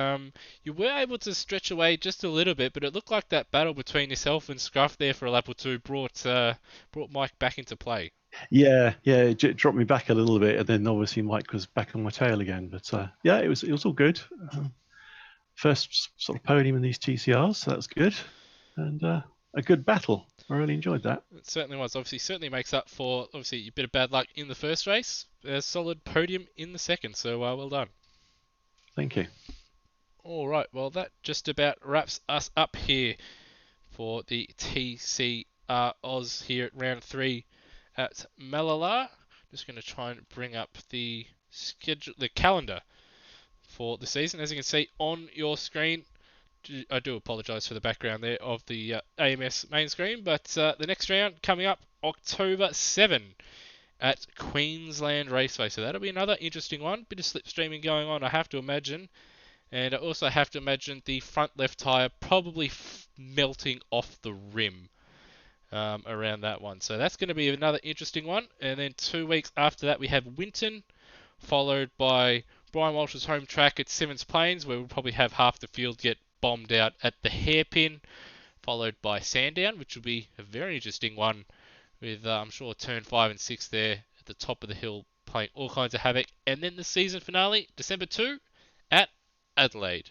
you were able to stretch away just a little bit. But it looked like that battle between yourself and Scruff there for a lap or two brought Mike back into play. Yeah, it dropped me back a little bit, and then obviously Mike was back on my tail again. But it was all good. First sort of podium in these TCRs, so that's good. And a good battle. I really enjoyed that. It certainly was. Certainly makes up for a bit of bad luck in the first race. A solid podium in the second. So well done. Thank you. All right. Well, that just about wraps us up here for the TCR Oz here at round 3 at Mallala. Just going to try and bring up the calendar for the season. As you can see on your screen, I do apologise for the background there of the AMS main screen, but the next round coming up October 7 at Queensland Raceway. So that'll be another interesting one. Bit of slipstreaming going on, I have to imagine. And I also have to imagine the front left tyre probably melting off the rim around that one. So that's going to be another interesting one. And then 2 weeks after that, we have Winton, followed by Brian Walsh's home track at Simmons Plains, where we'll probably have half the field get bombed out at the hairpin, followed by Sandown, which will be a very interesting one with, I'm sure, turn 5 and 6 there at the top of the hill playing all kinds of havoc. And then the season finale, December 2, at Adelaide.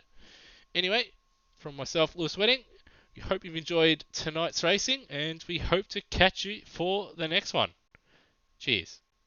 Anyway, from myself, Lewis Wedding, we hope you've enjoyed tonight's racing, and we hope to catch you for the next one. Cheers.